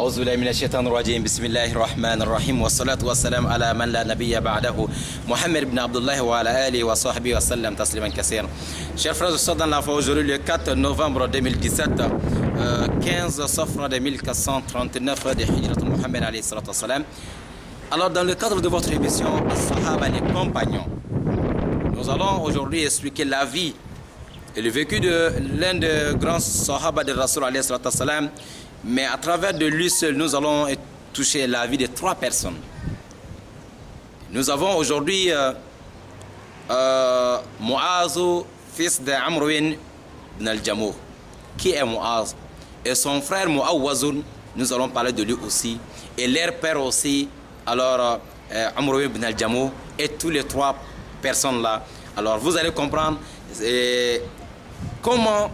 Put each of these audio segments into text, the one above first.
أعوذ بالله من الشيطان الرجيم بسم الله الرحمن الرحيم والصلاة والسلام على من لا نبي بعده Mohammed ibn Abdullah wa ala alihi wa sahbihi wa sallam tasliman kaseer. Chers frères et sœurs dans la foi, aujourd'hui le 4 novembre 2017, 15 Safra de 1439 de Hijrat Mohammed alayhi salatu wa salam. Alors dans le cadre de votre émission Sahaba les compagnons, nous allons aujourd'hui expliquer la vie et le vécu de l'un des grands Sahaba de Rasul alayhi salatu wa salam. Mais à travers de lui seul, nous allons toucher la vie de 3 personnes. Nous avons aujourd'hui Muaz, fils d'Amr ibn al-Jamuh. Qui est Muaz? Et son frère Muawwazun, nous allons parler de lui aussi. Et leur père aussi, alors Amr ibn al-Jamuh, et tous les 3 personnes-là. Alors vous allez comprendre comment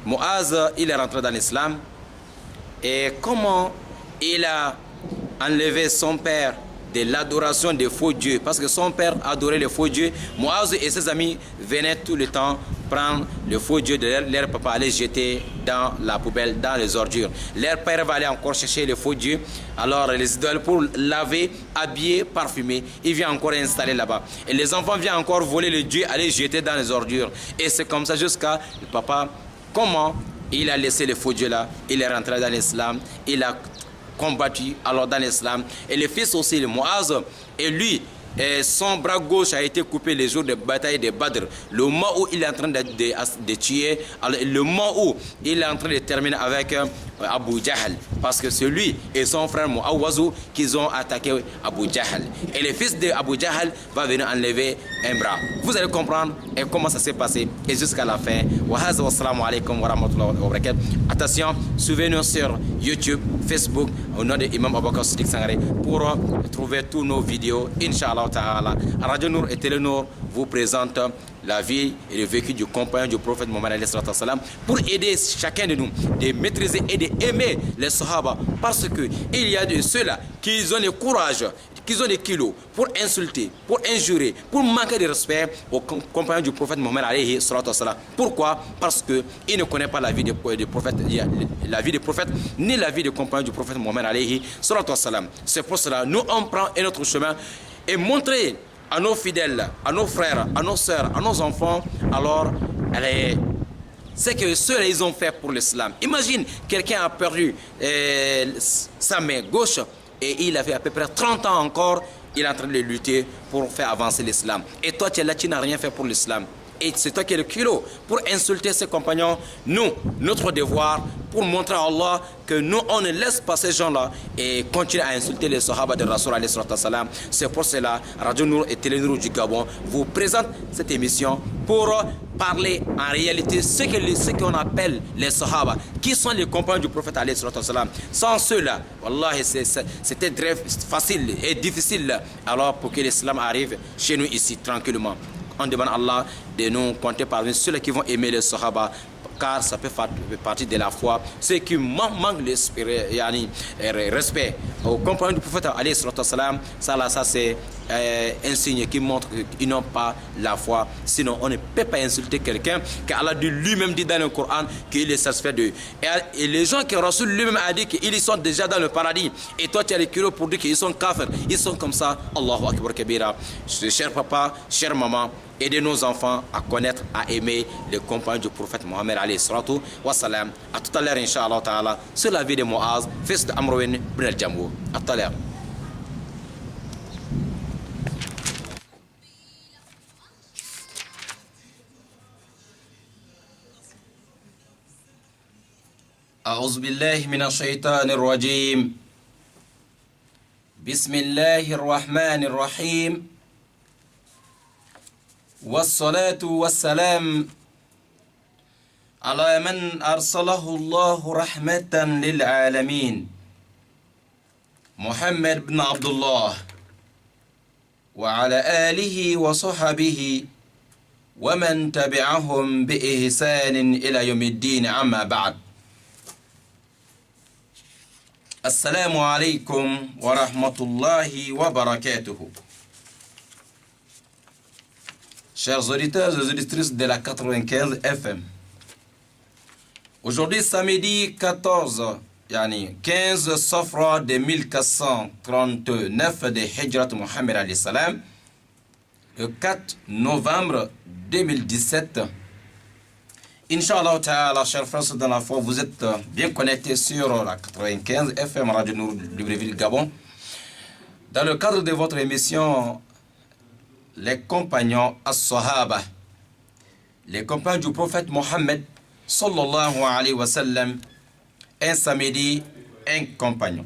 Muaz il est rentré dans l'islam. Et comment il a enlevé son père de l'adoration des faux dieux. Parce que son père adorait les faux dieux. Muaz et ses amis venaient tout le temps prendre le faux dieu de leur papa, aller jeter dans la poubelle, dans les ordures. Leur père va aller encore chercher les faux dieux. Alors les idoles pour laver, habiller, parfumer. Il vient encore installer là-bas. Et les enfants viennent encore voler le dieu, aller jeter dans les ordures. Et c'est comme ça jusqu'à le papa. Comment il a laissé les faux dieux là, il est rentré dans l'islam, il a combattu alors dans l'islam. Et le fils aussi, le Muaz, et lui, son bras gauche a été coupé les jours de bataille de Badr. Le moment où il est en train de tuer, alors, le moment où il est en train de terminer avec Abu Jahl. Parce que c'est lui et son frère Muawwaz qui ont attaqué Abu Jahl. Et le fils de Abu Jahl va venir enlever un bras. Vous allez comprendre et comment ça s'est passé et jusqu'à la fin. Wassalamu alaikum wa rahmatullahi wa barakatuh. Attention, suivez-nous sur YouTube, Facebook, au nom de Imam Abubakar Siddiq Sangaré pour trouver tous nos vidéos. Inch'Allah ta'ala. Radio Nour et Télé Nour vous présentent la vie et le vécu du compagnon du prophète Mohammed alayhi salatu wa salam pour aider chacun de nous de maîtriser et d'aimer les Sahaba. Parce que il y a de ceux-là qui ont le courage, qui ont des kilos pour insulter, pour injurer, pour manquer de respect aux compagnons du prophète Mohammed alayhi salatu wa salam. Pourquoi? Parce qu'ils ne connaissent pas la vie des prophètes, la vie des prophètes, ni la vie des compagnons du prophète Mohammed alayhi salatu wa salam. C'est pour cela nous on prend un autre chemin et montrer à nos fidèles, à nos frères, à nos sœurs, à nos enfants, alors c'est que ceux-là ils ont fait pour l'islam. Imagine, quelqu'un a perdu sa main gauche et il avait à peu près 30 ans encore, il est en train de lutter pour faire avancer l'islam. Et toi tu es là, tu n'as rien fait pour l'islam. Et c'est toi qui es le kilo pour insulter ses compagnons. Nous, notre devoir, pour montrer à Allah que nous, on ne laisse pas ces gens-là et continuer à insulter les Sahaba de Rasul alayhi salatu wa salam. C'est pour cela, Radio Nour et Télé Nour du Gabon vous présentent cette émission pour parler en réalité ce qu'on appelle les Sahaba, qui sont les compagnons du prophète alayhi salatu wa salam. Sans ceux-là, wallahi, c'était très facile et difficile alors pour que l'islam arrive chez nous ici tranquillement. On demande à Allah de nous compter parmi ceux qui vont aimer les Sahaba, car ça peut faire partie de la foi. Ceux qui manquent le respect aux compagnons du prophète alayhi salatu wa salam, ça c'est un signe qui montre qu'ils n'ont pas la foi. Sinon on ne peut pas insulter quelqu'un car Allah lui-même dit dans le Coran qu'il est satisfait d'eux. Et les gens qui Rasul lui-même a dit qu'ils sont déjà dans le paradis, et toi tu as les kilos pour dire qu'ils sont kafirs, ils sont comme ça. Allahu Akbar Kabira. Cher papa, chère maman, aider nos enfants à connaître, à aimer les compagnons du prophète Mohammed alayhi salatu wa salam. À tout à l'heure, Inch'Allah ta'ala, sur la vie de Muaz, fils d'Amr ibn al-Jamuh. À tout à l'heure. أعوذ بالله من الشيطان الرجيم بسم الله الرحمن الرحيم والصلاة والسلام على من أرسله الله رحمة للعالمين محمد بن عبد الله وعلى آله وصحبه ومن تبعهم بإحسان إلى يوم الدين أما بعد. Assalamu alaikum wa rahmatullahi wa barakatuhu. Chers auditeurs et auditrices de la 95 FM, aujourd'hui samedi 14 15 Safra de 1439 de Hijrat Muhammad alayhi salam, le 4 novembre 2017. Inch'Allah ta'ala, chers frères dans la foi, vous êtes bien connectés sur la 95 FM Radio Nour Libreville Gabon. Dans le cadre de votre émission, les compagnons as-Sahaba, les compagnons du prophète Mohammed, sallallahu alayhi wa sallam, un samedi, un compagnon.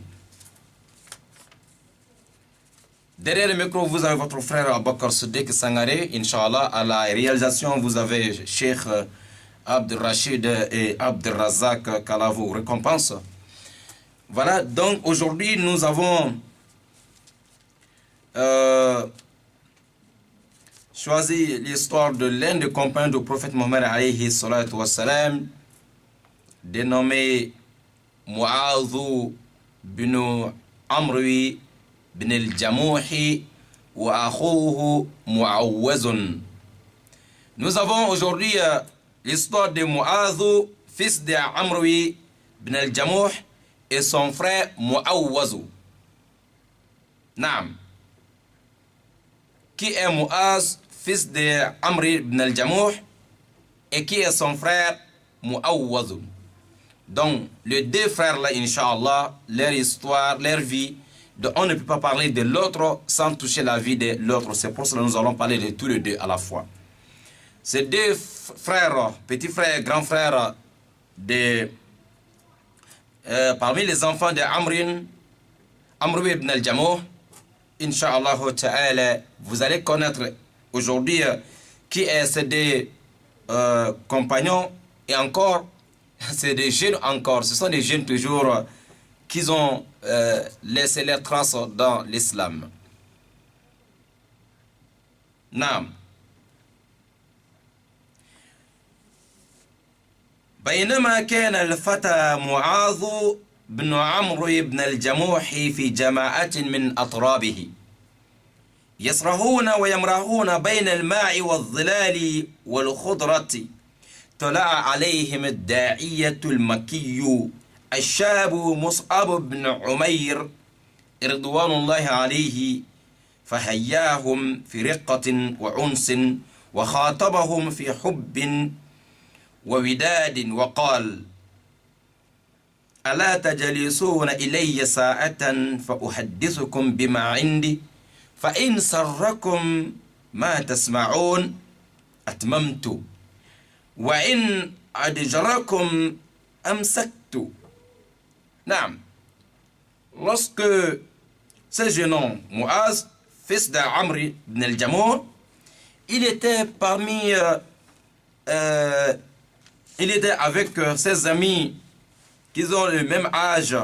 Derrière le micro, vous avez votre frère Abakar Siddiq Sangare, Inch'Allah. À la réalisation, vous avez Cheikh Abdel Rachid et Abdel Razak, qu'Allah vous récompense. Voilà, donc aujourd'hui, nous avons choisi l'histoire de l'un des compagnons du prophète Mohammed alayhi salatu wassalam, dénommé Mu'adh bin Amri bin al-Jamuhi wa akhuhu Mu'awwazun. Nous avons aujourd'hui l'histoire de Mu'adh, fils de Amri bin al-Jamuh, et son frère Mu'awwaz. Naam. Qui est Mu'adh, fils de Amri bin al-Jamuh, et qui est son frère Mu'awwaz. Donc, les deux frères-là, Inch'Allah, leur histoire, leur vie, on ne peut pas parler de l'autre sans toucher la vie de l'autre. C'est pour cela que nous allons parler de tous les deux à la fois. Ces deux frères, petits frères, grands frères, parmi les enfants de Amr ibn al-Jamuh, Inch'Allah ta'ala, vous allez connaître aujourd'hui qui est ces deux compagnons, et encore, c'est des jeunes encore, ce sont des jeunes toujours qui ont laissé leurs traces dans l'islam. Naam. بينما كان الفتى معاذ بن عمرو بن الجموح في جماعة من أطرابه يسرحون ويمرحون بين الماء والظلال والخضرة، طلع عليهم الداعية المكي الشاب مصعب بن عمير رضوان الله عليه، فهياهم في رقة وعنس وخاطبهم في حب ووداد وقال: ألا تجلسون إلي ساعة فأحدثكم بما عندي، فإن سركم ما تسمعون أتممت، وإن أدجركم أمسكت. Naam. Lorsque ce jeune homme, Mu'adh, fils d'Amri ibn al-Jamuh, il était il était avec ses amis qui ont le même âge,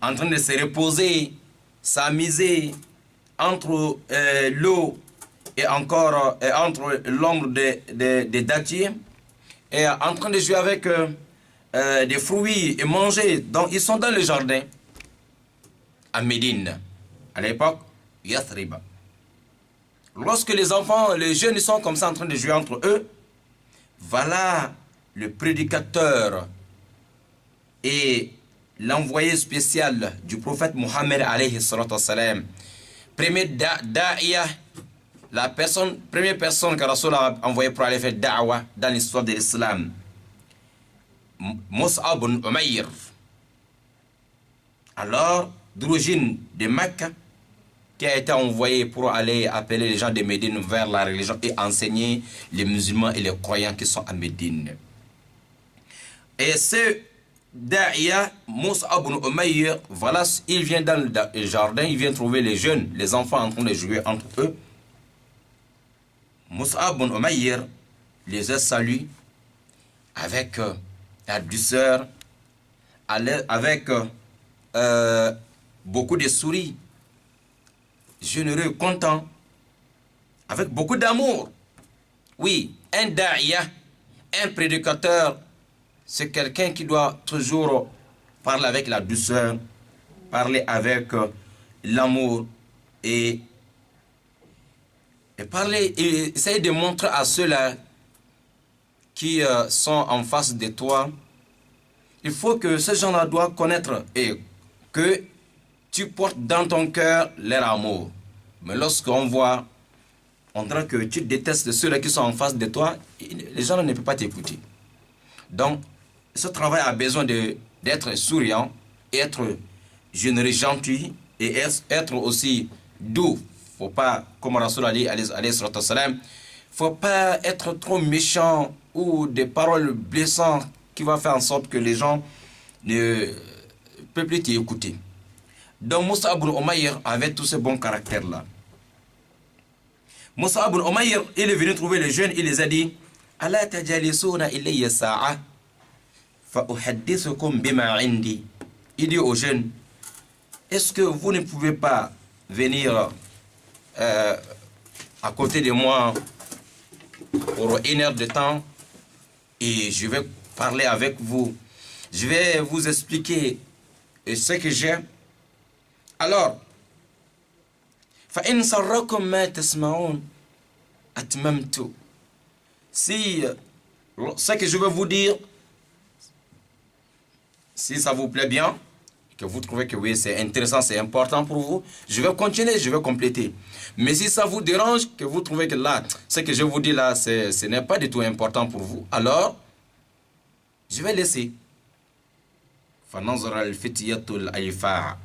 en train de se reposer, s'amuser entre l'eau et encore entre l'ombre des dattiers, et en train de jouer avec des fruits et manger. Donc ils sont dans le jardin à Médine, à l'époque Yathrib. Lorsque les enfants, les jeunes sont comme ça en train de jouer entre eux, voilà le prédicateur et l'envoyé spécial du prophète Mohammed alayhi salatu wassalam, premier da'iya, première personne que Rasoul a envoyé pour aller faire da'wa dans l'histoire de l'islam, Mus'ab ibn Umayr, alors d'origine de Mecque, qui a été envoyé pour aller appeler les gens de Médine vers la religion et enseigner les musulmans et les croyants qui sont à Médine. Et ce da'iya, Mus'ab ibn Umayr, voilà, il vient dans le jardin, il vient trouver les jeunes, les enfants en train de jouer entre eux. Mus'ab ibn Umayr les a salués avec la douceur, avec beaucoup de souris, généreux, content, avec beaucoup d'amour. Oui, un da'iya, un prédicateur, c'est quelqu'un qui doit toujours parler avec la douceur, parler avec l'amour et parler, et essayer de montrer à ceux-là qui sont en face de toi il faut que ces gens-là doivent connaître et que tu portes dans ton cœur leur amour. Mais lorsqu'on voit, on dirait que tu détestes ceux-là qui sont en face de toi, les gens ne peuvent pas t'écouter. Donc, ce travail a besoin d'être souriant, être généreux, gentil et être aussi doux. Faut pas, comme Rasoul alayhi salam, faut pas être trop méchant ou des paroles blessantes qui vont faire en sorte que les gens ne peuvent plus t'écouter. Donc Moussa ibn Umayr avait tous ces bons caractères-là. Moussa ibn Umayr, il est venu trouver les jeunes, il les a dit Ala tajalisuna ilayya sa'a fa uhaddithukum bima indi. Il dit aux jeunes, est-ce que vous ne pouvez pas venir à côté de moi pour 1 heure de temps et je vais parler avec vous. Je vais vous expliquer ce que j'ai. Alors, فَإِنْ سَرَّكُمْ مَا تَسْمَعُونَ أَتْمَمْتُ. Si ce que je vais vous dire, si ça vous plaît bien, que vous trouvez que oui, c'est intéressant, c'est important pour vous, je vais continuer, je vais compléter. Mais si ça vous dérange, que vous trouvez que là, ce que je vous dis là, ce n'est pas du tout important pour vous, alors, je vais laisser. فَنَظَرَ الْفِتْيَةُ الْأَيْفَاعَ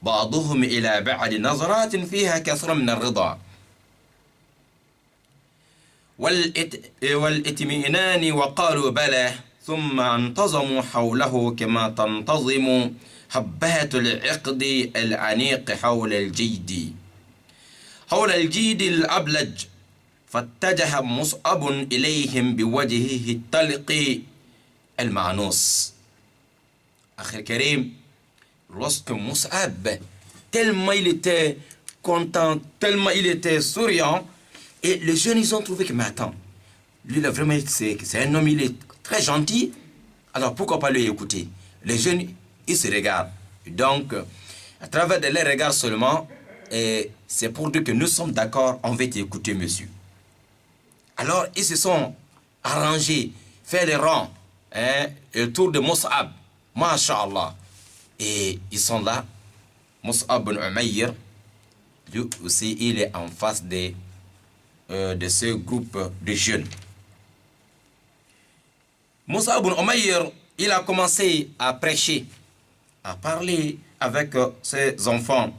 بعضهم إلى بعض نظرات فيها كثر من الرضا والإطمئنان وقالوا بلى ثم انتظموا حوله كما تنتظم حبات العقد العنيق حول الجيد الأبلج فاتجه مصعب إليهم بوجهه الطلق المعنوس. أخي الكريم, lorsque Mus'ab, tellement il était content, tellement il était souriant, et les jeunes, ils ont trouvé que, mais attends, lui, là, vraiment, c'est un homme, il est très gentil, alors pourquoi pas lui écouter? Les jeunes, ils se regardent. Donc, à travers de les regards seulement, c'est pour dire que nous sommes d'accord, on va t'écouter, monsieur. Alors, ils se sont arrangés, fait les rangs, autour de Mus'ab, masha'Allah. Et ils sont là. Mus'ab ibn Umayr, lui aussi, il est en face de ce groupe de jeunes. Mus'ab ibn Umayr, il a commencé à prêcher, à parler avec ses enfants.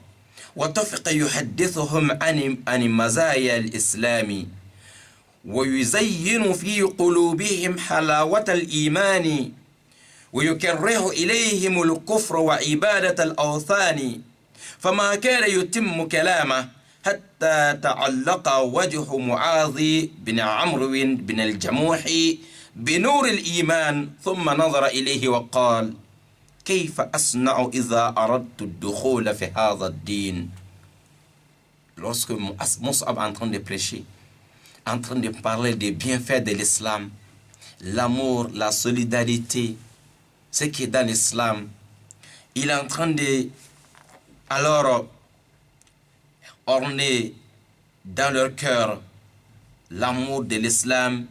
وَتَفِقَ يُحَدِّثُهُمْ عَنِ مَزَايَا الْإِسْلَامِ وَيُزَيِّنُ فِي قُلُوبِهِمْ حَلَاوَةَ الْإِيمَانِ ويكره إليهم الكفر وعبادة الأوثان فما كان يتم كلامه حتى تعلق وجه معاذ بن عمرو بن الجموح بنور الإيمان ثم نظر إليه وقال كيف أصنع إذا أردت الدخول في هذا الدين. Lorsque Mus'ab est en train de prêcher, en train de parler des bienfaits de l'islam, l'amour, la solidarité, ce qui est dans l'islam, il est en train de alors orner dans leur cœur l'amour de l'islam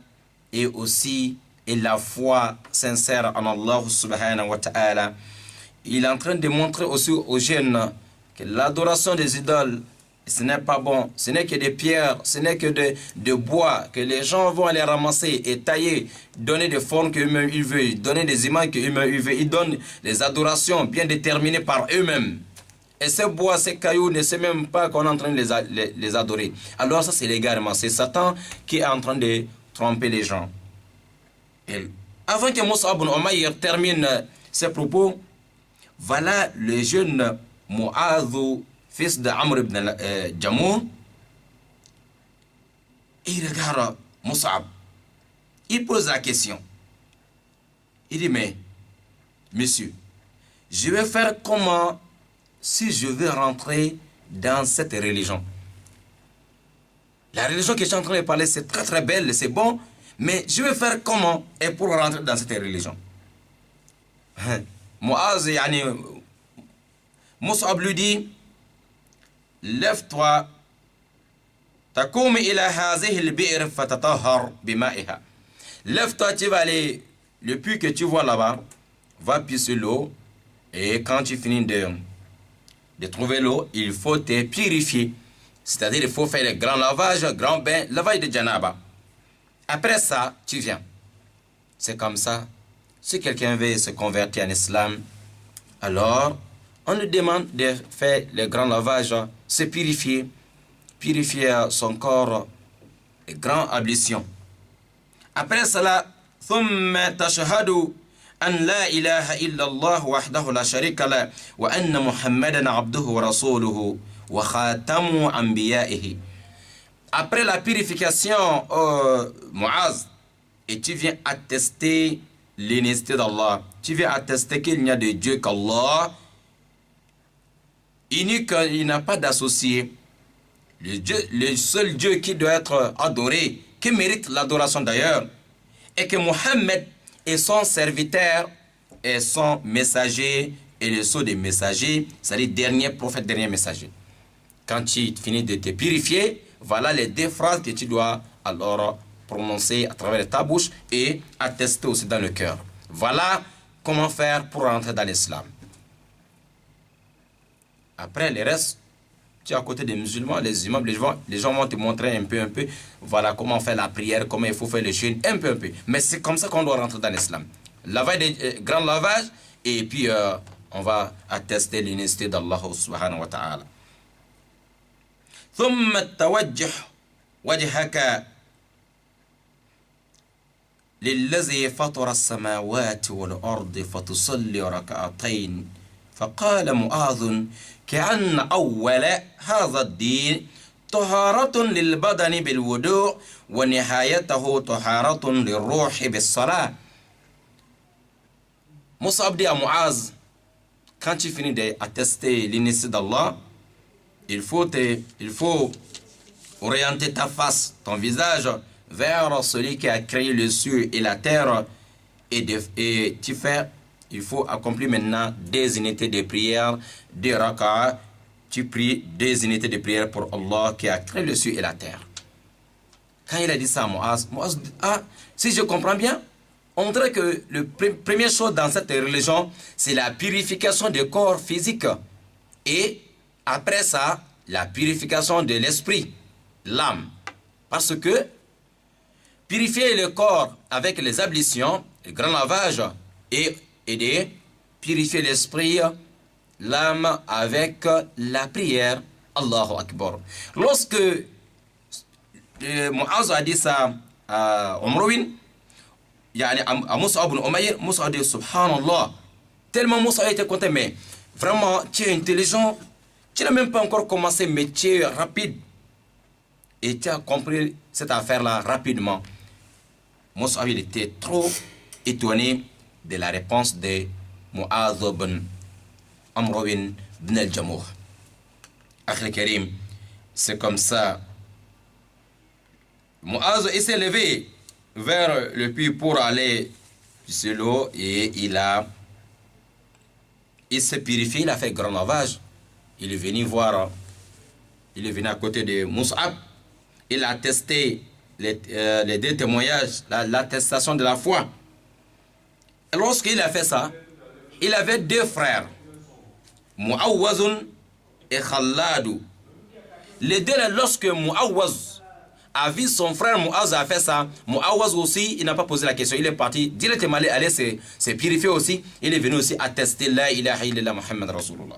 et aussi la foi sincère en Allah subhanahu wa ta'ala. Il est en train de montrer aussi aux jeunes que l'adoration des idoles, ce n'est pas bon, ce n'est que des pierres, ce n'est que de bois, que les gens vont aller ramasser et tailler, donner des formes qu'eux-mêmes ils veulent, donner des images qu'eux-mêmes ils veulent, ils donnent des adorations bien déterminées par eux-mêmes. Et ces bois, ces cailloux, ne savent même pas qu'on est en train de les adorer. Alors ça c'est l'égarement, c'est Satan qui est en train de tromper les gens. Et avant que Mus'ab ibn Umayr termine ses propos, voilà le jeune Mu'adh, fils de Amr ibn Jamour, il regarde Mus'ab. Il pose la question. Il dit, mais, monsieur, je vais faire comment si je veux rentrer dans cette religion? La religion que je suis en train de parler, c'est très très belle, c'est bon, mais je vais faire comment et pour rentrer dans cette religion? Mus'ab lui dit, lève-toi, تقوم إلى هذه البئر فتطهر بمائها. Lève-toi, tu vas aller, le puits que tu vois là-bas, va puiser l'eau et quand tu finis de trouver l'eau, il faut te purifier. C'est-à-dire il faut faire le grand lavage, grand bain, lavage de janaba. Après ça, tu viens. C'est comme ça. Si quelqu'un veut se convertir en islam, alors on lui demande de faire le grand lavage, se purifier, purifier son corps, les grandes ablutions. Après cela, ثم تشهد أن لا إله إلا الله وحده لا شريك له وأن محمدا عبده ورسوله وخاتم أنبيائه. Après la purification, Muaz, et tu viens attester l'unicité d'Allah. Tu viens attester qu'il n'y a de Dieu qu'Allah, unique, il n'a pas d'associé. Le seul Dieu qui doit être adoré, qui mérite l'adoration d'ailleurs, et que Mohammed est son serviteur et son messager et le sceau des messagers, c'est-à-dire dernier prophète, dernier messager. Quand tu finis de te purifier, voilà les deux phrases que tu dois alors prononcer à travers ta bouche et attester aussi dans le cœur. Voilà comment faire pour rentrer dans l'islam. Après, le reste, tu es à côté des musulmans, les imams, les gens vont te montrer un peu, voilà comment faire la prière, comment il faut faire le jeûne, un peu. Mais c'est comme ça qu'on doit rentrer dans l'islam. Grand lavage, et puis on va attester l'unicité d'Allah subhanahu wa ta'ala. ثم توجه وجهك للذي فطر السماوات والأرض فتصلي ركعتين فقال معاذ كأن أول هذا الدين طهارة للبدن بالوضوء ونهايته طهارة للروح بالصلاة. Mus'ab dit à Muaz, quand tu finis d'attester l'unicité d'Allah, il faut orienter ta face, ton visage vers celui qui a créé le ciel et la terre et il faut accomplir maintenant des unités de prière, des rak'a. Tu pries des unités de prière pour Allah qui a créé le ciel et la terre. Quand il a dit ça à Muaz dit, si je comprends bien, on dirait que la première chose dans cette religion, c'est la purification du corps physique. Et après ça, la purification de l'esprit, l'âme. Parce que purifier le corps avec les ablutions, le grand lavage, et de purifier l'esprit, l'âme avec la prière. Allahu Akbar. Lorsque Muaz a dit ça à Umrowin, à Mus'ab ibn Umayr, Mus'ab a dit Subhanallah. Tellement Mus'ab a été content, mais vraiment, tu es intelligent. Tu n'as même pas encore commencé, mais tu es rapide. Et tu as compris cette affaire-là rapidement. Mus'ab était trop étonné de la réponse de Mu'adh ibn Amr ibn al-Jamuh. Akhil Karim, c'est comme ça. Mu'adh s'est levé vers le puits pour aller sur l'eau et il s'est purifié, il a fait grand lavage. Il est venu voir, il est venu à côté de Mus'ab. Il a attesté les deux témoignages, l'attestation de la foi. Et lorsqu'il a fait ça, il avait deux frères, Mu'awwazun et Khalladou. Les deux, lorsque Mu'awwaz a vu son frère Mu'awwaz a fait ça, Mu'awwaz aussi, il n'a pas posé la question, il est parti directement aller se purifier aussi. Il est venu aussi attester La ilaha illallah Muhammad Rasulullah.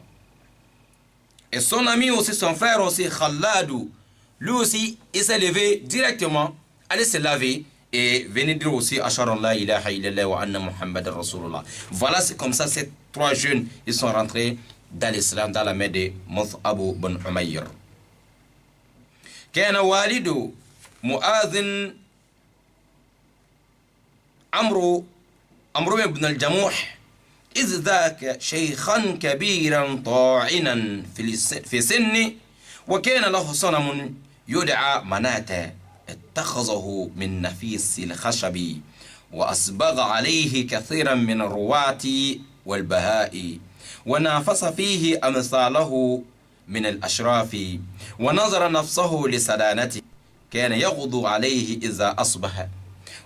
Et son ami aussi, son frère aussi, Khalladou, lui aussi, il s'est levé directement, allait se laver et venir dire aussi Ashhadu an la ilaha illallah wa anna Muhammad Rasulullah. Voilà, c'est comme ça, ces trois jeunes, ils sont rentrés dans l'islam, dans la main de Mus'ab ibn Umayr. كان والد معاذ عمرو بن الجموح إذ ذاك شيخا كبيرا طاعنا في سنه وكان له صنم يدعى مناتا اتخذه من نفيس الخشب وأسبغ عليه كثيرا من الرواة والبهاء ونافس فيه أمثاله من الأشراف ونظر نفسه لسدانته كان يغضو عليه إذا أصبح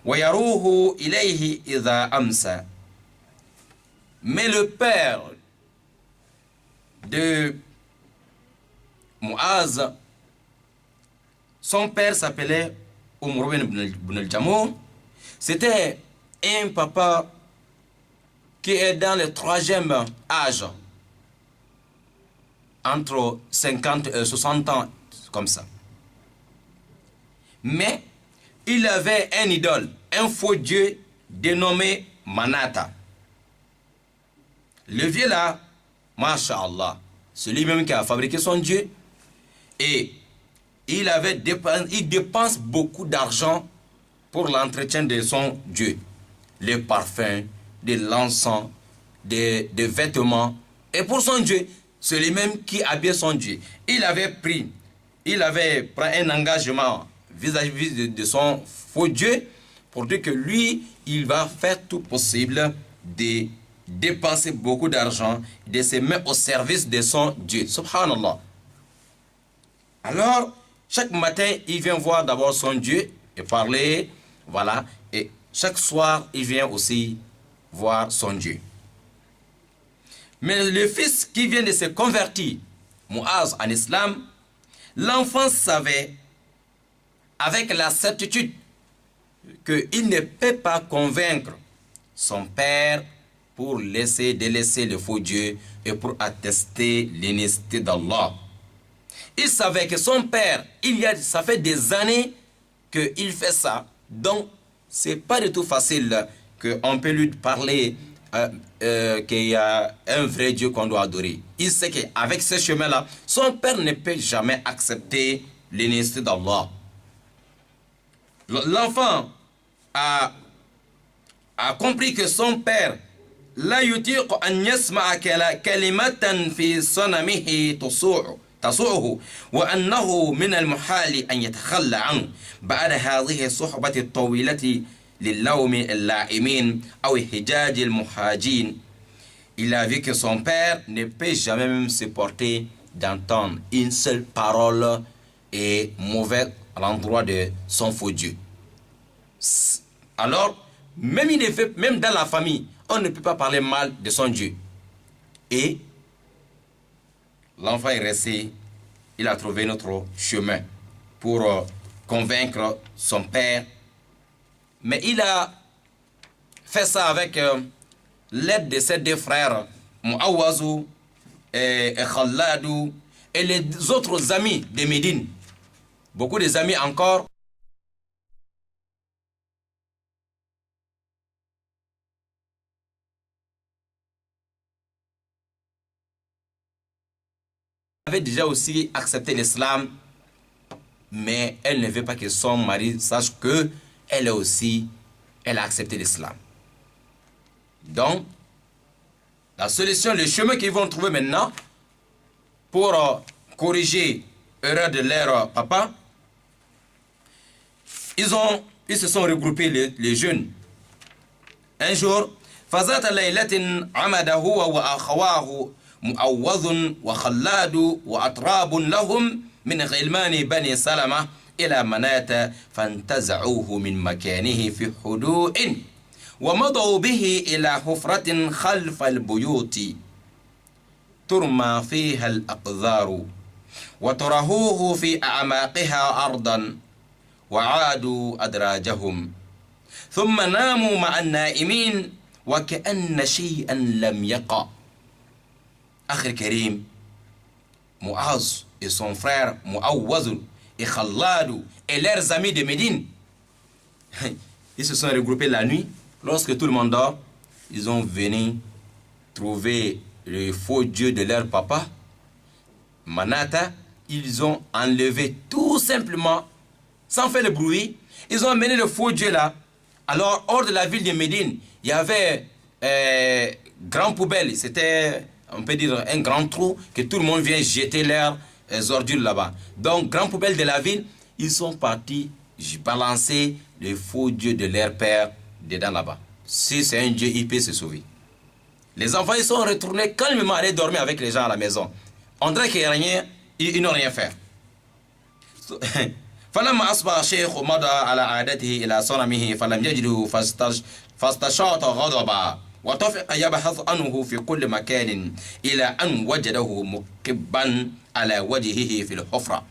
ويروه إليه إذا أمسى Mais le père de Muaz, son père s'appelait Umar ibn al-Jamour. C'était un papa qui est dans le 3e âge, entre 50 et 60 ans, comme ça. Mais il avait un idole, un faux dieu dénommé Manata. Le vieux là, Masha'Allah, celui-même qui a fabriqué son dieu, et il dépense beaucoup d'argent pour l'entretien de son dieu. Les parfums, de l'encens, des vêtements. Et pour son dieu, celui-même qui habillait son dieu. Il avait pris un engagement vis-à-vis de son faux dieu pour dire que lui, il va faire tout possible de dépenser beaucoup d'argent, de se mettre au service de son dieu. Subhanallah. Alors, chaque matin, il vient voir d'abord son dieu et parler, voilà. Et chaque soir, il vient aussi voir son dieu. Mais le fils qui vient de se convertir, Muaz en islam, l'enfant savait avec la certitude qu'il ne peut pas convaincre son père pour délaisser le faux Dieu et pour attester l'inécité d'Allah. Il savait que son père, ça fait des années qu'il fait ça. Donc, c'est pas du tout facile qu'on peut lui parler qu'il y a un vrai Dieu qu'on doit adorer. Il sait qu'avec ce chemin-là, son père ne peut jamais accepter l'inécité d'Allah. L'enfant a compris que son père لا يطيق أن يسمع كلمة في صنمه تسوعه وأنه من المحال أن يتخلى عنه بعد هذه الصحبة الطويلة للوم اللائمين أو حجاج المحاجين. Il a vu que son père ne peut jamais même supporter d'entendre une seule parole et mauvaise à l'endroit de son faux Dieu. Alors, même dans la famille, on ne peut pas parler mal de son Dieu. Et l'enfant est resté, il a trouvé notre chemin pour convaincre son père. Mais il a fait ça avec l'aide de ses deux frères, Muawazou et Khalladou, et les autres amis de Médine. Beaucoup des amis encore. Avait déjà aussi accepté l'islam, mais elle ne veut pas que son mari sache que elle a accepté l'islam. Donc, la solution, le chemin qu'ils vont trouver maintenant pour corriger l'erreur de leur papa, ils se sont regroupés les jeunes. Un jour, فذات ليلة عمد هو وأخواه مؤوذ وخلاد وأطراب لهم من غلمان بني سلمة إلى مناة فانتزعوه من مكانه في هدوء ومضوا به إلى حفرة خلف البيوت ترمى فيها الأقذار وطرحوه في أعماقها أرضا وعادوا أدراجهم ثم ناموا مع النائمين وكأن شيئا لم يقع. Akhir Karim, Muaz et son frère Muawaz et Khalladou et leurs amis de Médine, ils se sont regroupés la nuit. Lorsque tout le monde dort, ils ont venu trouver le faux dieu de leur papa, Manata. Ils ont enlevé tout simplement, sans faire le bruit, ils ont amené le faux dieu là. Alors, hors de la ville de Médine, il y avait grand poubelle, c'était, on peut dire, un grand trou que tout le monde vient jeter leurs ordures là-bas. Donc, grand poubelle de la ville, ils sont partis balancer le faux dieu de leur père dedans là-bas. Si c'est un dieu, il peut se sauver. Les enfants, ils sont retournés calmement aller dormir avec les gens à la maison. On dirait qu'il n'y a rien, ils n'ont rien fait. فلما أصبح الشيخ مضى على عادته إلى صنمه فلم يجده فاستشاط غضبا وطفق يبحث عنه في كل مكان إلى أن وجده مكبا على وجهه في الحفرة.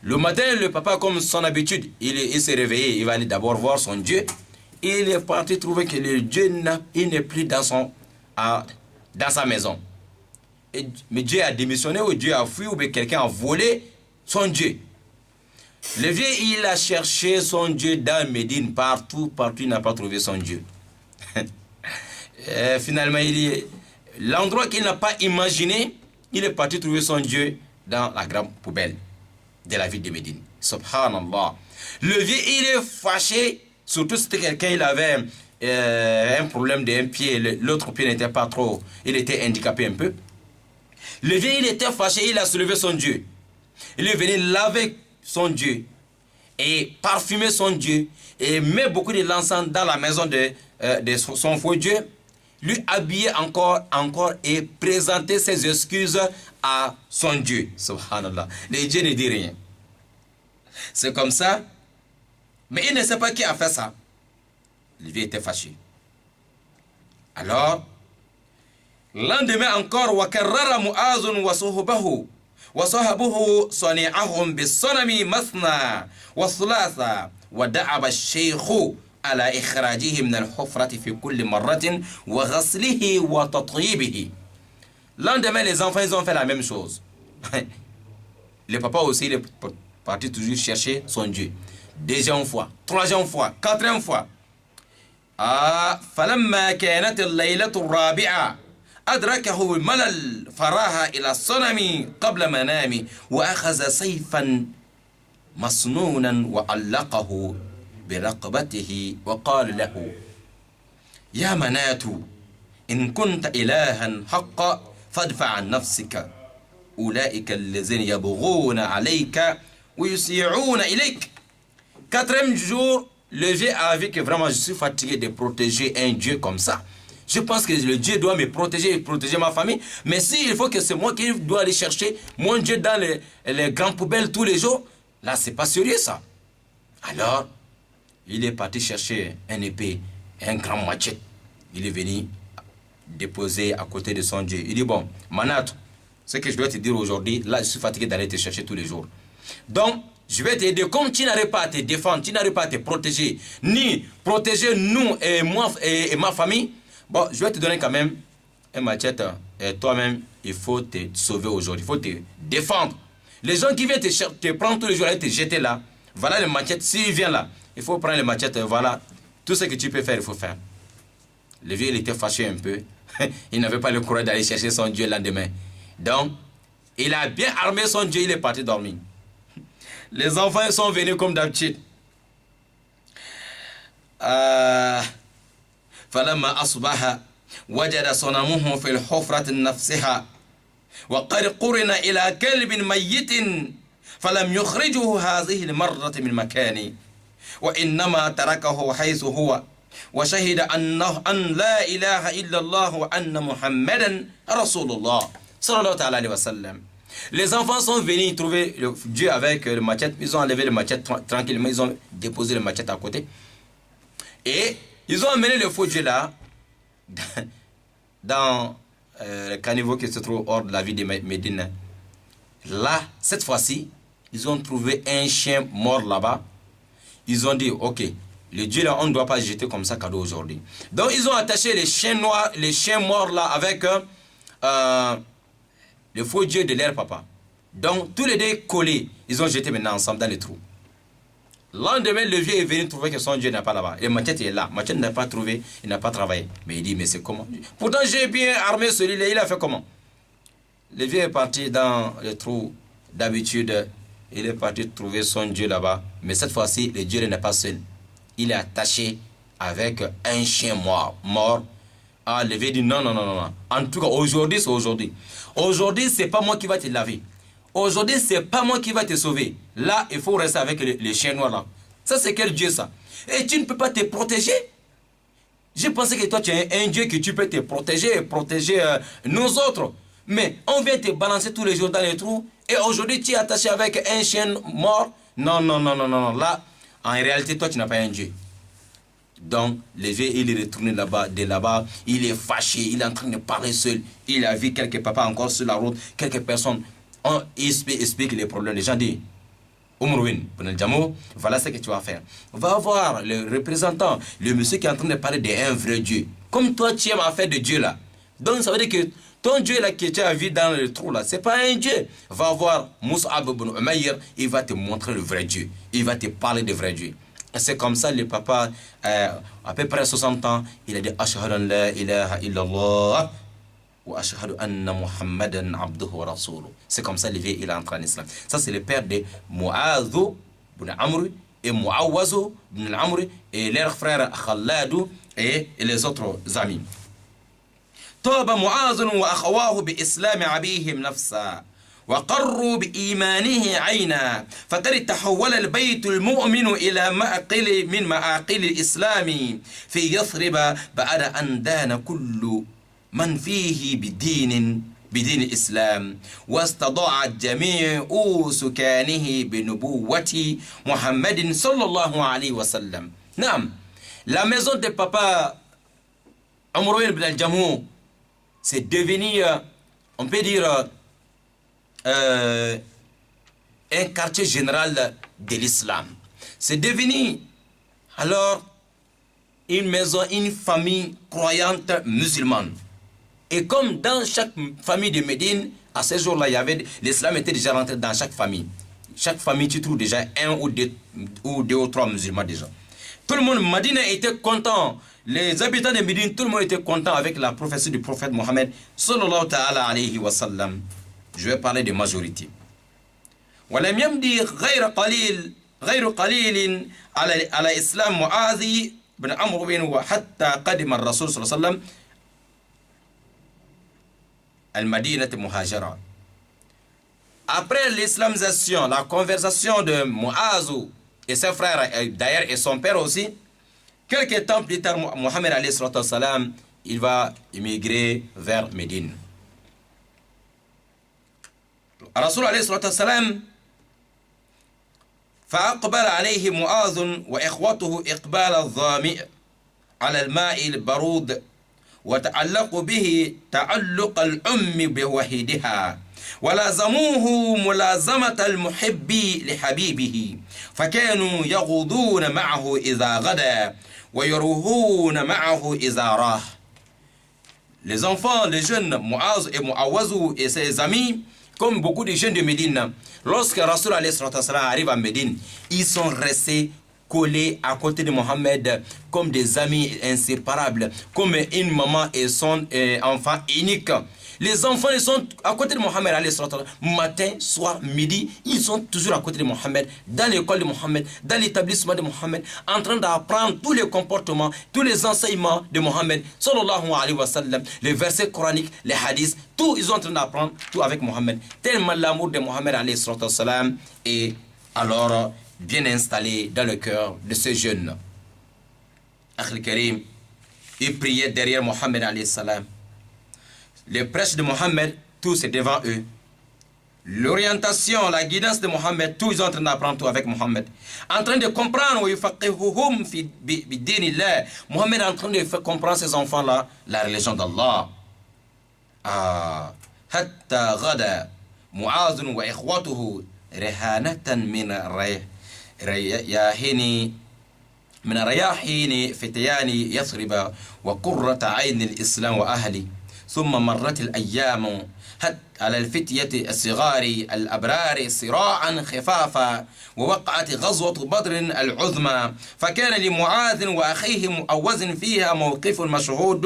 Le matin, le papa, comme son habitude, il s'est réveillé, il va aller d'abord voir son Dieu. Il est parti trouver que le Dieu n'est plus dans sa maison. Mais Dieu a démissionné ou Dieu a fui ou quelqu'un a volé son Dieu. Le vieux, il a cherché son Dieu dans Médine, partout, il n'a pas trouvé son Dieu. Finalement, l'endroit qu'il n'a pas imaginé, il est parti trouver son Dieu dans la grande poubelle de la ville de Médine. Subhanallah. Le vieux, il est fâché, surtout si c'était quelqu'un, il avait un problème d'un pied, l'autre pied n'était pas trop, il était handicapé un peu. Le vieux, il était fâché, il a soulevé son Dieu. Il est venu laver son Dieu et parfumer son Dieu et met beaucoup de l'encens dans la maison de son faux Dieu, lui habiller encore et présenter ses excuses à son Dieu. Subhanallah. Le Dieu ne dit rien. C'est comme ça. Mais il ne sait pas qui a fait ça. Le vieux était fâché. Alors, lendemain encore, وَكَرَّرَ مُعَاذٌ وصحبه صنيعهم بالصنم مثنى وثلاثة ودعب الشيخ على إخراجه من الحفرة في كل مرة وغسله وتطيبه. Lendemain, les enfants, ils ont fait la même chose. Le papa aussi, il est parti toujours chercher son Dieu. Deuxième fois, troisième fois, quatrième fois. فلما كانت الليلة الرابعة أدركه الملل فراها إلى الصنم قبل منامه وأخذ سيفا مسنونا وعلقه برقبته وقال له يا منات إن كنت إلها حقا فادفع عن نفسك أولئك الذين يبغون عليك ويسيعون إليك. Quatrième jour, le vieux a vu que vraiment je suis fatigué de protéger un Dieu comme ça. Je pense que le Dieu doit me protéger et protéger ma famille. Mais s'il faut que c'est moi qui dois aller chercher mon Dieu dans les grandes poubelles tous les jours, là, c'est pas sérieux ça. Alors, il est parti chercher un épée, un grand machette. Il est venu déposer à côté de son Dieu. Il dit, bon, Manat, ce que je dois te dire aujourd'hui, là, je suis fatigué d'aller te chercher tous les jours. Donc, je vais t'aider. Comme tu n'arrives pas à te défendre, tu n'arrives pas à te protéger, ni protéger nous et moi et ma famille, bon, je vais te donner quand même un machette et toi-même, il faut te sauver aujourd'hui, il faut te défendre. Les gens qui viennent te prendre tous les jours et te jeter là, voilà le machette, s'il vient là, il faut prendre le machette, voilà, tout ce que tu peux faire, il faut faire. Le vieux, il était fâché un peu, il n'avait pas le courage d'aller chercher son Dieu le lendemain. Donc, il a bien armé son Dieu, il est parti dormir. Les enfants sont venus comme d'habitude. فلما أصبح وجد صنمه في الحفرة نفسها وقد قرن إلى كلب ميت فلم يخرجه هذه المرة من مكانه وإنما تركه حيث هو وشهد أن لا إله إلا الله وأن محمدا رسول الله صلى الله عليه وسلم. Les enfants sont venus trouver le Dieu avec le machette. Ils ont enlevé le machette tranquillement. Ils ont déposé le machette à côté. Et ils ont amené le faux Dieu là, dans le caniveau qui se trouve hors de la ville de Médine. Là, cette fois-ci, ils ont trouvé un chien mort là-bas. Ils ont dit, ok, le Dieu là, on ne doit pas jeter comme ça cadeau aujourd'hui. Donc, ils ont attaché les chiens noirs, les chiens morts là avec le faux Dieu de leur papa. Donc, tous les deux collés, ils ont jeté maintenant ensemble dans les trous. Le lendemain, le vieux est venu trouver que son Dieu n'est pas là-bas. Et Machette est là. Machette n'a pas trouvé, il n'a pas travaillé. Mais il dit, mais c'est comment? Pourtant, j'ai bien armé celui-là, il a fait comment? Le vieux est parti dans le trou d'habitude. Il est parti trouver son Dieu là-bas. Mais cette fois-ci, le Dieu n'est pas seul. Il est attaché avec un chien mort. Ah, le vieux dit, non. En tout cas, aujourd'hui, c'est aujourd'hui. Aujourd'hui, c'est pas moi qui va te laver. Aujourd'hui, c'est pas moi qui va te sauver. Là, il faut rester avec les chiens noirs là. Ça, c'est quel Dieu ça? Et tu ne peux pas te protéger? J'ai pensé que toi, tu es un Dieu que tu peux te protéger et protéger nous autres. Mais on vient te balancer tous les jours dans les trous. Et aujourd'hui, tu es attaché avec un chien mort. Non. Là, en réalité, toi, tu n'as pas un Dieu. Donc, le vieux, il est retourné là-bas, de là-bas, il est fâché, il est en train de parler seul. Il a vu quelques papas encore sur la route, quelques personnes. On explique les problèmes. Les gens disent, Umruin, voilà ce que tu vas faire. Va voir le représentant, le monsieur qui est en train de parler d'un vrai Dieu. Comme toi, tu aimes affaire de Dieu là. Donc, ça veut dire que ton Dieu là que tu as vu dans le trou là, c'est pas un Dieu. Va voir Mus'ab ibn Umayr, il va te montrer le vrai Dieu. Il va te parler de vrai Dieu. C'est comme ça, le papa, à peu près 60 ans, il a dit Ashhadu an la ilaha illallah wa ashhadu anna Muhammadan abduhu wa rasuluh. C'est comme ça, le vieux, il est entré en islam. Ça, c'est le père de Mu'adh ibn Amr et Mu'awaz ibn Amr et leurs frères Khalad et les autres amis. توب معاذ وأخواه بإسلام أبيهم نفسا وقروا بإيمانه عينا فقد تحول البيت المؤمن إلى مأقل من مآقل الإسلام في يثرب بعد أن دان كل من فيه بدين الإسلام واستضاع جميع سكانه بنبوة محمد صلى الله عليه وسلم. نعم, la maison de papa Amr ibn al-Jamuh, c'est devenu, on peut dire, un quartier général de l'islam. C'est devenu alors une maison, une famille croyante musulmane. Et comme dans chaque famille de Médine, à ce jour-là, l'islam était déjà rentré dans chaque famille. Chaque famille, tu trouves déjà un ou deux ou trois musulmans déjà. Tout le monde, Médine était content. Les habitants de Médine, tout le monde était content avec la prophétie du prophète Mohammed sallallahu ta'ala alayhi wa sallam. Je vais parler de majorité. ولم يمضي غير قليل على إسلام معاذ بن عمرو وحتى قدم الرسول صلى الله عليه وسلم المدينة مهاجرا. Après l'islamisation, la conversion de Muaz et ses frères, d'ailleurs et son père aussi, quelques temps plus tard, Mohammed alayhi salam, il va immigrer vers Médine. Rasul alayhi salam فأقبل عليه معاذ وإخوته إقبال الظامئ على الماء البرود وتعلق به تعلق الأم بوحيدها ولازموه ملازمة المحب لحبيبه فكانوا يغضون معه إذا غدا ويروحون معه إذا راح. Les enfants, les jeunes, Muaz et Muawaz et ses amis, comme beaucoup de jeunes de Médine, lorsque Rasul arrive à Médine, ils sont restés collés à côté de Mohammed comme des amis inséparables, comme une maman et son enfant unique. Les enfants, ils sont à côté de Mohammed, matin, soir, midi, ils sont toujours à côté de Mohammed, dans l'école de Mohammed, dans l'établissement de Mohammed, en train d'apprendre tous les comportements, tous les enseignements de Mohammed, sallallahu alayhi wa sallam, les versets coraniques, les hadiths, tout, ils sont en train d'apprendre tout avec Mohammed. Tellement l'amour de Mohammed, alayhi sallam, est alors bien installé dans le cœur de ces jeunes. Akhil Karim, ils priaient derrière Mohammed, alayhi salam. Les prêches de Mohammed, tout c'est devant eux. L'orientation, la guidance de Mohammed, tout ils sont en train d'apprendre tout avec Mohammed. En train de comprendre, Mohammed est en train de faire comprendre ces enfants-là la religion d'Allah. Hatta ghada Mu'adh wa ikhwatuhu rihanatan min rayahini من رياحين فتيان يثرب وقرة عين الإسلام وأهلي ثم مرت الأيام حتى على الفتية الصغار الأبرار صراعا خفافا ووقعت غزوة بدر العظمى فكان لمعاذ وأخيه مؤوز فيها موقف مشهور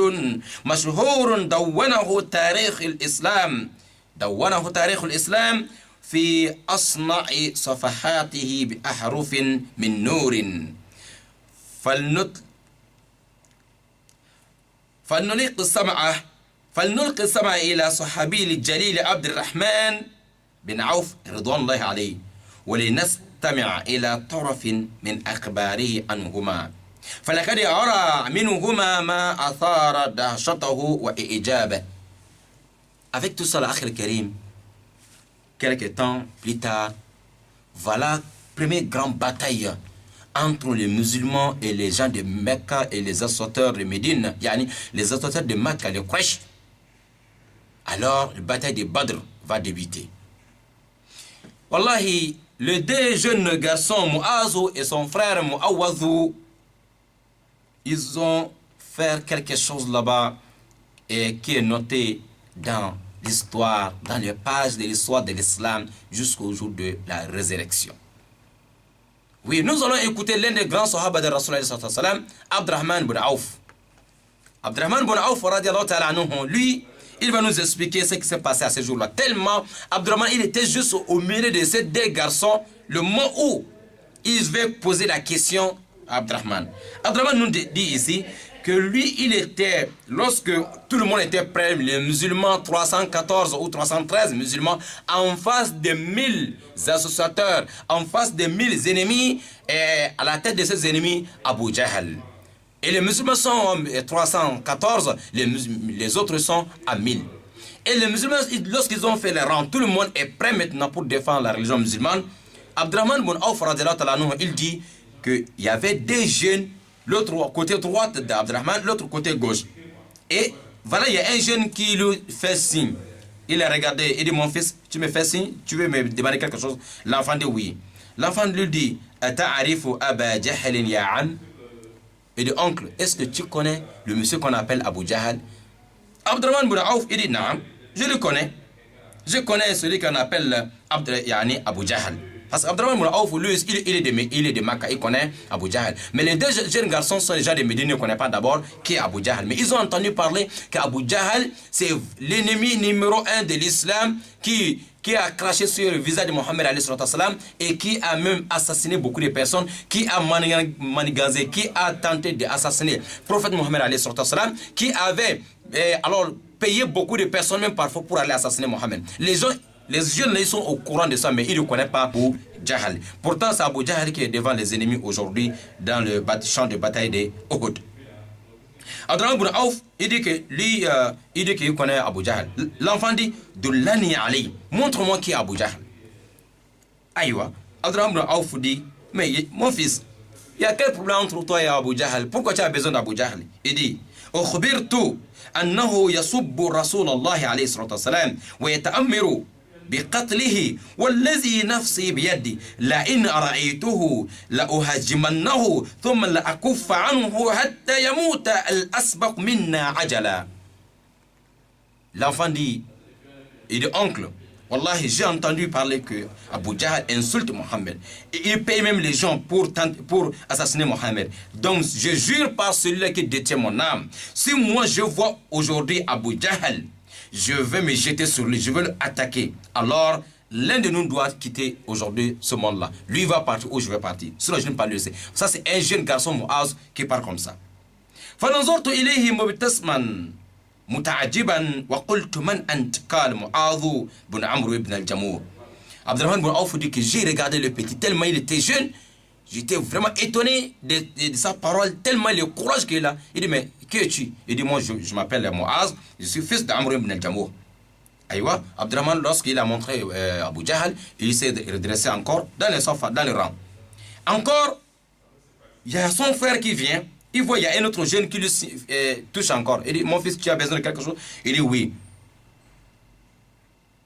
دونه تاريخ الإسلام في أصنع صفحاته بأحرف من نور فلنلقي السمع إلى صحابي الجليل عبد الرحمن بن عوف رضوان الله عليه ولنستمع إلى طرف من أخباره عنهما فلقد أرى منهما ما أثار دهشته وإعجابه. Avec tout ça, l'Akhir Karim, quelques temps plus tard, voilà la première grande bataille entre les musulmans et les gens de Mecca et les assorteurs de Médine, yani les assorteurs de Mecca, les Quraysh, alors la bataille de Badr va débuter. Wallahi, les deux jeunes garçons, Mu'azu et son frère Mu'awwadhu, ils ont fait quelque chose là-bas et qui est noté dans l'histoire, dans les pages de l'histoire de l'islam jusqu'au jour de la résurrection. Oui, nous allons écouter l'un des grands sahaba de Rasulullah sallallahu alayhi wa sallam, Abdurrahman ibn Auf. Abdurrahman ibn Auf, lui, il va nous expliquer ce qui s'est passé à ce jour-là. Tellement, Abdurrahman, il était juste au milieu de ces deux garçons, le moment où il va poser la question à Abdurrahman. Abdurrahman nous dit ici que lui, il était, lorsque tout le monde était prêt, les musulmans, 314 ou 313 musulmans, en face de 1000 associateurs, en face de 1000 ennemis, et à la tête de ces ennemis, Abu Jahl. Et les musulmans sont 314, les autres sont à 1000. Et les musulmans, lorsqu'ils ont fait les rangs, tout le monde est prêt maintenant pour défendre la religion musulmane. Abdurrahman ibn Auf, il dit qu'il y avait des jeunes, l'autre côté droite d'Abdurrahman, l'autre côté gauche. Et voilà, il y a un jeune qui lui fait signe. Il a regardé, il dit, mon fils, tu me fais signe, tu veux me demander quelque chose? L'enfant dit oui. L'enfant lui dit, Ata'arifu Aba Jahl ya'an? Il dit, oncle, est-ce que tu connais le monsieur qu'on appelle Abu Jahl? Abdurrahman ibn Auf, il dit, non, je le connais. Je connais celui qu'on appelle Abu Jahl. Parce qu'Abdurrahman ibn Auf, lui, il est de Makkah, il connaît Abu Jahl. Mais les deux jeunes garçons sont déjà de Médine, ils ne connaissent pas d'abord qui est Abu Jahl. Mais ils ont entendu parler qu'Abu Jahl, c'est l'ennemi numéro 1 de l'islam qui a craché sur le visage de Mohammed et qui a même assassiné beaucoup de personnes, qui a manigancé, qui a tenté d'assassiner le prophète Mohammed qui avait alors payé beaucoup de personnes, même parfois, pour aller assassiner Mohammed. Les jeunes, ils sont au courant de ça, mais ils ne connaissent pas Abu Jahl. Pourtant, c'est Abu Jahl qui est devant les ennemis aujourd'hui dans le champ de bataille de Uhud. Abdurrahman ibn Auf, il dit que lui, il dit qu'il connaît Abu Jahl. L'enfant dit, Dullani Ali, montre-moi qui est Abu Jahl. Aïwa, Abdurrahman ibn Auf dit, mais mon fils, il y a quel problème entre toi et Abu Jahl? Pourquoi tu as besoin d'Abu Jahl? Il dit, أخبرت أنه يسب رسول الله عليه الصلاة والسلام ويتأمر بقتله والذي نفسي بيدي لئن رأيته لأهاجمنه ثم لأكف عنه حتى يموت الأسبق منا عجلا. L'enfant dit, il dit, oncle, Wallahi, j'ai entendu parler que Abu Jahl insulte Mohammed. Et il paye même les gens pour assassiner Mohammed. Donc, je jure par celui-là qui détient mon âme. Si moi je vois aujourd'hui Abu Jahl, je vais me jeter sur lui, je vais l'attaquer. Alors, l'un de nous doit quitter aujourd'hui ce monde-là. Lui va partir ou je vais partir. Sinon, je ne peux pas le laisser. Ça, c'est un jeune garçon Mu'az qui part comme ça. فنظرت إليه مبتسما متعجبا وقلت من أنت؟ قال معاذ بن عمرو بن الجموح. Abdurrahman ibn Auf dit que j'ai regardé le petit tellement il était jeune. J'étais vraiment étonné de sa parole, tellement le courage qu'il a. Il dit, mais qui es-tu? Il dit, moi je m'appelle Mu'az, je suis fils d'Amr ibn al-Jamuh. Aïwa, Abdurrahman, lorsqu'il a montré Abu Jahl, il s'est redressé encore dans le rang. Encore, il y a son frère qui vient, il voit, il y a un autre jeune qui lui touche encore. Il dit, mon fils, tu as besoin de quelque chose? Il dit, oui.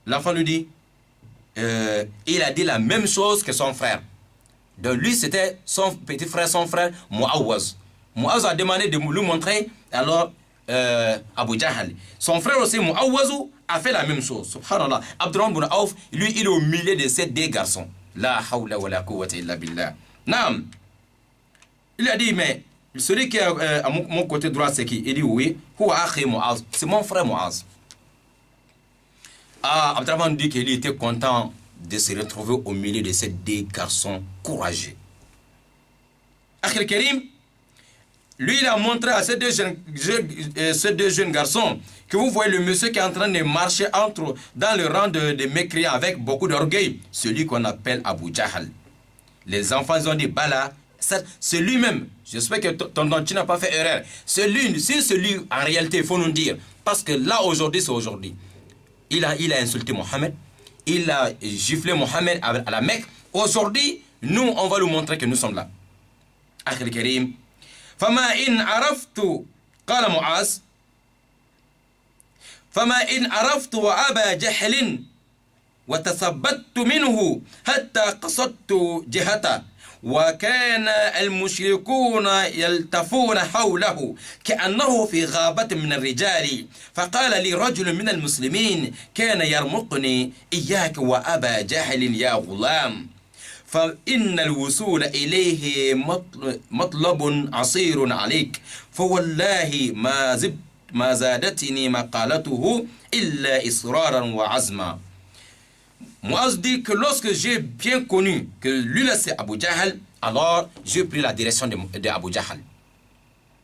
L'enfant lui dit, il a dit la même chose que son frère. Donc lui, c'était son petit frère, son frère Mu'awaz. Mu'awaz a demandé de lui montrer alors Abu Jahl. Son frère aussi, Mu'awaz, a fait la même chose. Subhanallah. Abdurrahman ibn Auf, lui, il est au milieu de ces deux garçons. La hawla wa la quwwata illa billah. Naam. Il a dit, mais celui qui est à mon côté droit, c'est qui? Il dit, oui. Huwa akhi Mu'az. C'est mon frère Mu'az. Ah, Abdurrahman dit qu'il était content de se retrouver au milieu de ces deux garçons courageux. Akhil Karim, lui, il a montré à ces deux jeunes garçons que vous voyez le monsieur qui est en train de marcher dans le rang de mécréants avec beaucoup d'orgueil, celui qu'on appelle Abu Jahl. Les enfants ils ont dit, Bala, c'est lui-même. J'espère que tu n'as pas fait erreur. C'est lui, en réalité, il faut nous dire. Parce que là, aujourd'hui, c'est aujourd'hui. Il a insulté Mohammed. Il a giflé Mohammed à la Mecque. Aujourd'hui, nous, on va lui montrer que nous sommes là. أخي الكريم. فما إن عرفت، قال معاذ، فما إن عرفت وأبا جهل وتثبت منه حتى قصدت جهته، وكان المشركون يلتفون حوله كأنه في غابة من الرجال، فقال لي رجل من المسلمين كان يرمقني: إياك وأبا جهل يا غلام، فإن الوصول إليه مطلب عصير عليك، فوالله ما زادتني مقالته إلا إصرارا وعزما. Muaz dit que lorsque j'ai bien connu que lui là c'est Abu Jahl, alors j'ai pris la direction de Abu Jahl.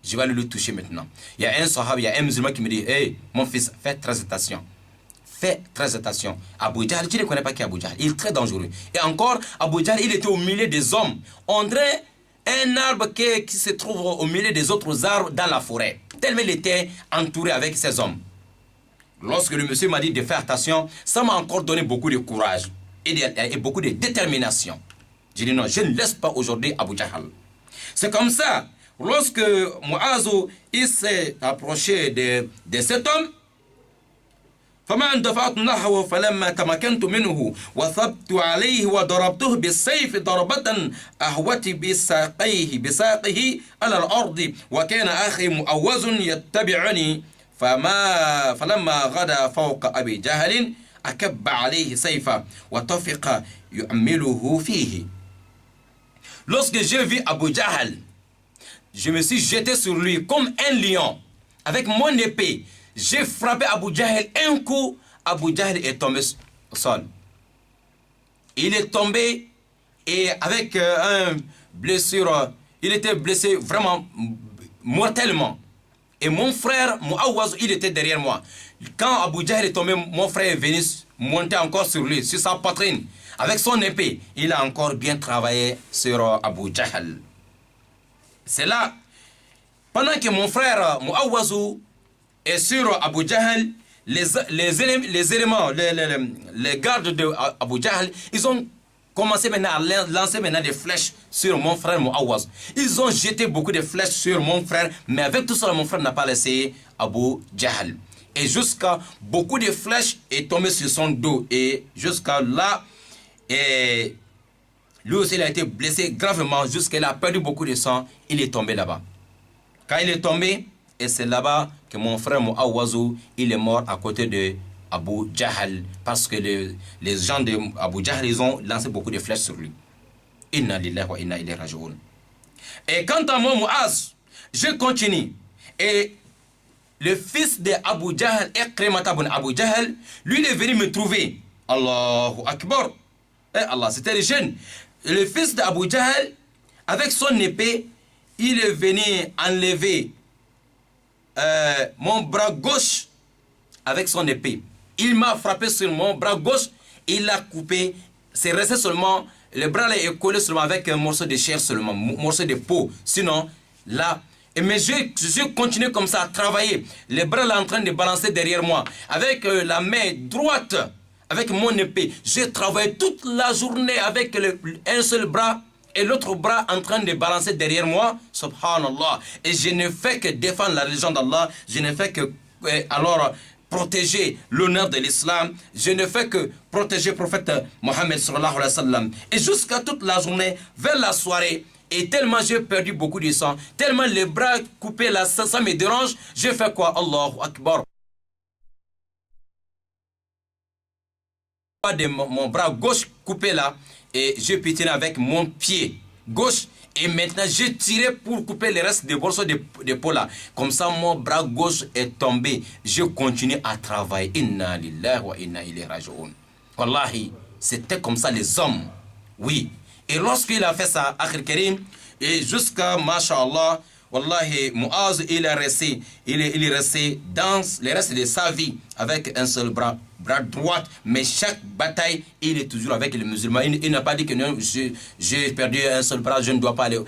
Je vais le toucher maintenant. Il y a un sahab, il y a un musulman qui me dit: hey, mon fils, fais très attention. Fais très attention. Abu Jahl, tu ne connais pas qui est Abu Jahl. Il est très dangereux. Et encore, Abu Jahl, il était au milieu des hommes. On dirait un arbre qui se trouve au milieu des autres arbres dans la forêt. Tellement il était entouré avec ces hommes. Lorsque le monsieur m'a dit de faire attention, ça m'a encore donné beaucoup de courage et beaucoup de détermination. J'ai dit non, je ne laisse pas aujourd'hui Abu Jahl. C'est comme ça, lorsque Muaz s'est approché de cet homme, فما اندفعت نحوه فلما تمكنت منه وثبت عليه وضربته بالسيف ضربة أهوت بساقه على الأرض، وكان أخي مؤوز يتبعني، فلما غدا فوق أبي جهل أكب عليه سيفا وطفق يؤمله فيه. Lorsque j'ai vu Abu Jahl, je me suis jeté sur lui comme un lion avec mon épée. J'ai frappé Abu Jahl un coup, Abu Jahl est tombé au sol. Il est tombé et avec une blessure, il était blessé vraiment mortellement. Et mon frère Muawaz, il était derrière moi. Quand Abu Jahl est tombé, mon frère est venu monter encore sur lui, sur sa poitrine. Avec son épée, il a encore bien travaillé sur Abu Jahl. C'est là, pendant que mon frère Muawaz est sur Abu Jahl, les éléments, les gardes de Abu Jahl, ils ont commencé maintenant à lancer des flèches sur mon frère Muawaz. Ils ont jeté beaucoup de flèches sur mon frère, mais avec tout ça, mon frère n'a pas laissé Abu Jahl. Et jusqu'à beaucoup de flèches est tombé sur son dos. Et jusqu'à là, et lui aussi il a été blessé gravement, jusqu'à il a perdu beaucoup de sang. Il est tombé là-bas. Quand il est tombé, et c'est là-bas que mon frère Muawaz, il est mort à côté de Abu Jahl, parce que les gens de Abu Jahl, ils ont lancé beaucoup de flèches sur lui. Inna lillahi wa inna ilayhi raji'un. Et quant à moi, Muaz, je continue. Et le fils de Abu Jahl, Ikrimata ibn Abu Jahl, lui, il est venu me trouver. Allahu Akbar. Eh Allah, c'était le jeune. Le fils d'Abu Jahl, avec son épée, il est venu enlever mon bras gauche avec son épée. Il m'a frappé sur mon bras gauche, il l'a coupé. C'est resté seulement, le bras là est collé seulement avec un morceau de chair seulement, un morceau de peau. Sinon, là, mais je continue comme ça à travailler. Le bras là en train de balancer derrière moi. Avec la main droite, avec mon épée, j'ai travaillé toute la journée avec un seul bras. Et l'autre bras en train de balancer derrière moi, subhanallah. Et je ne fais que défendre la religion d'Allah, je ne fais que alors protéger l'honneur de l'islam, je ne fais que protéger le prophète Mohammed sallallahu alayhi wa sallam. Et jusqu'à toute la journée, vers la soirée, et tellement j'ai perdu beaucoup de sang, tellement les bras coupés là, ça me dérange, je fais quoi? Allahu Akbar. De mon bras gauche coupé là, et je piétinais avec mon pied gauche, et maintenant j'ai tiré pour couper le reste des morceaux de peau là. Comme ça mon bras gauche est tombé. Je continue à travailler. Inna lillahi wa inna ilayhi raji'un. Wallahi, c'était comme ça les hommes. Oui. Et lorsqu'il a fait ça, Akhir Karim, et jusqu'à Masha'Allah, Wallahi, Muaz, il est resté dans le reste de sa vie avec un seul bras bras droit, mais chaque bataille, il est toujours avec les musulmans. Il n'a pas dit que non, j'ai perdu un seul bras, je ne dois pas aller.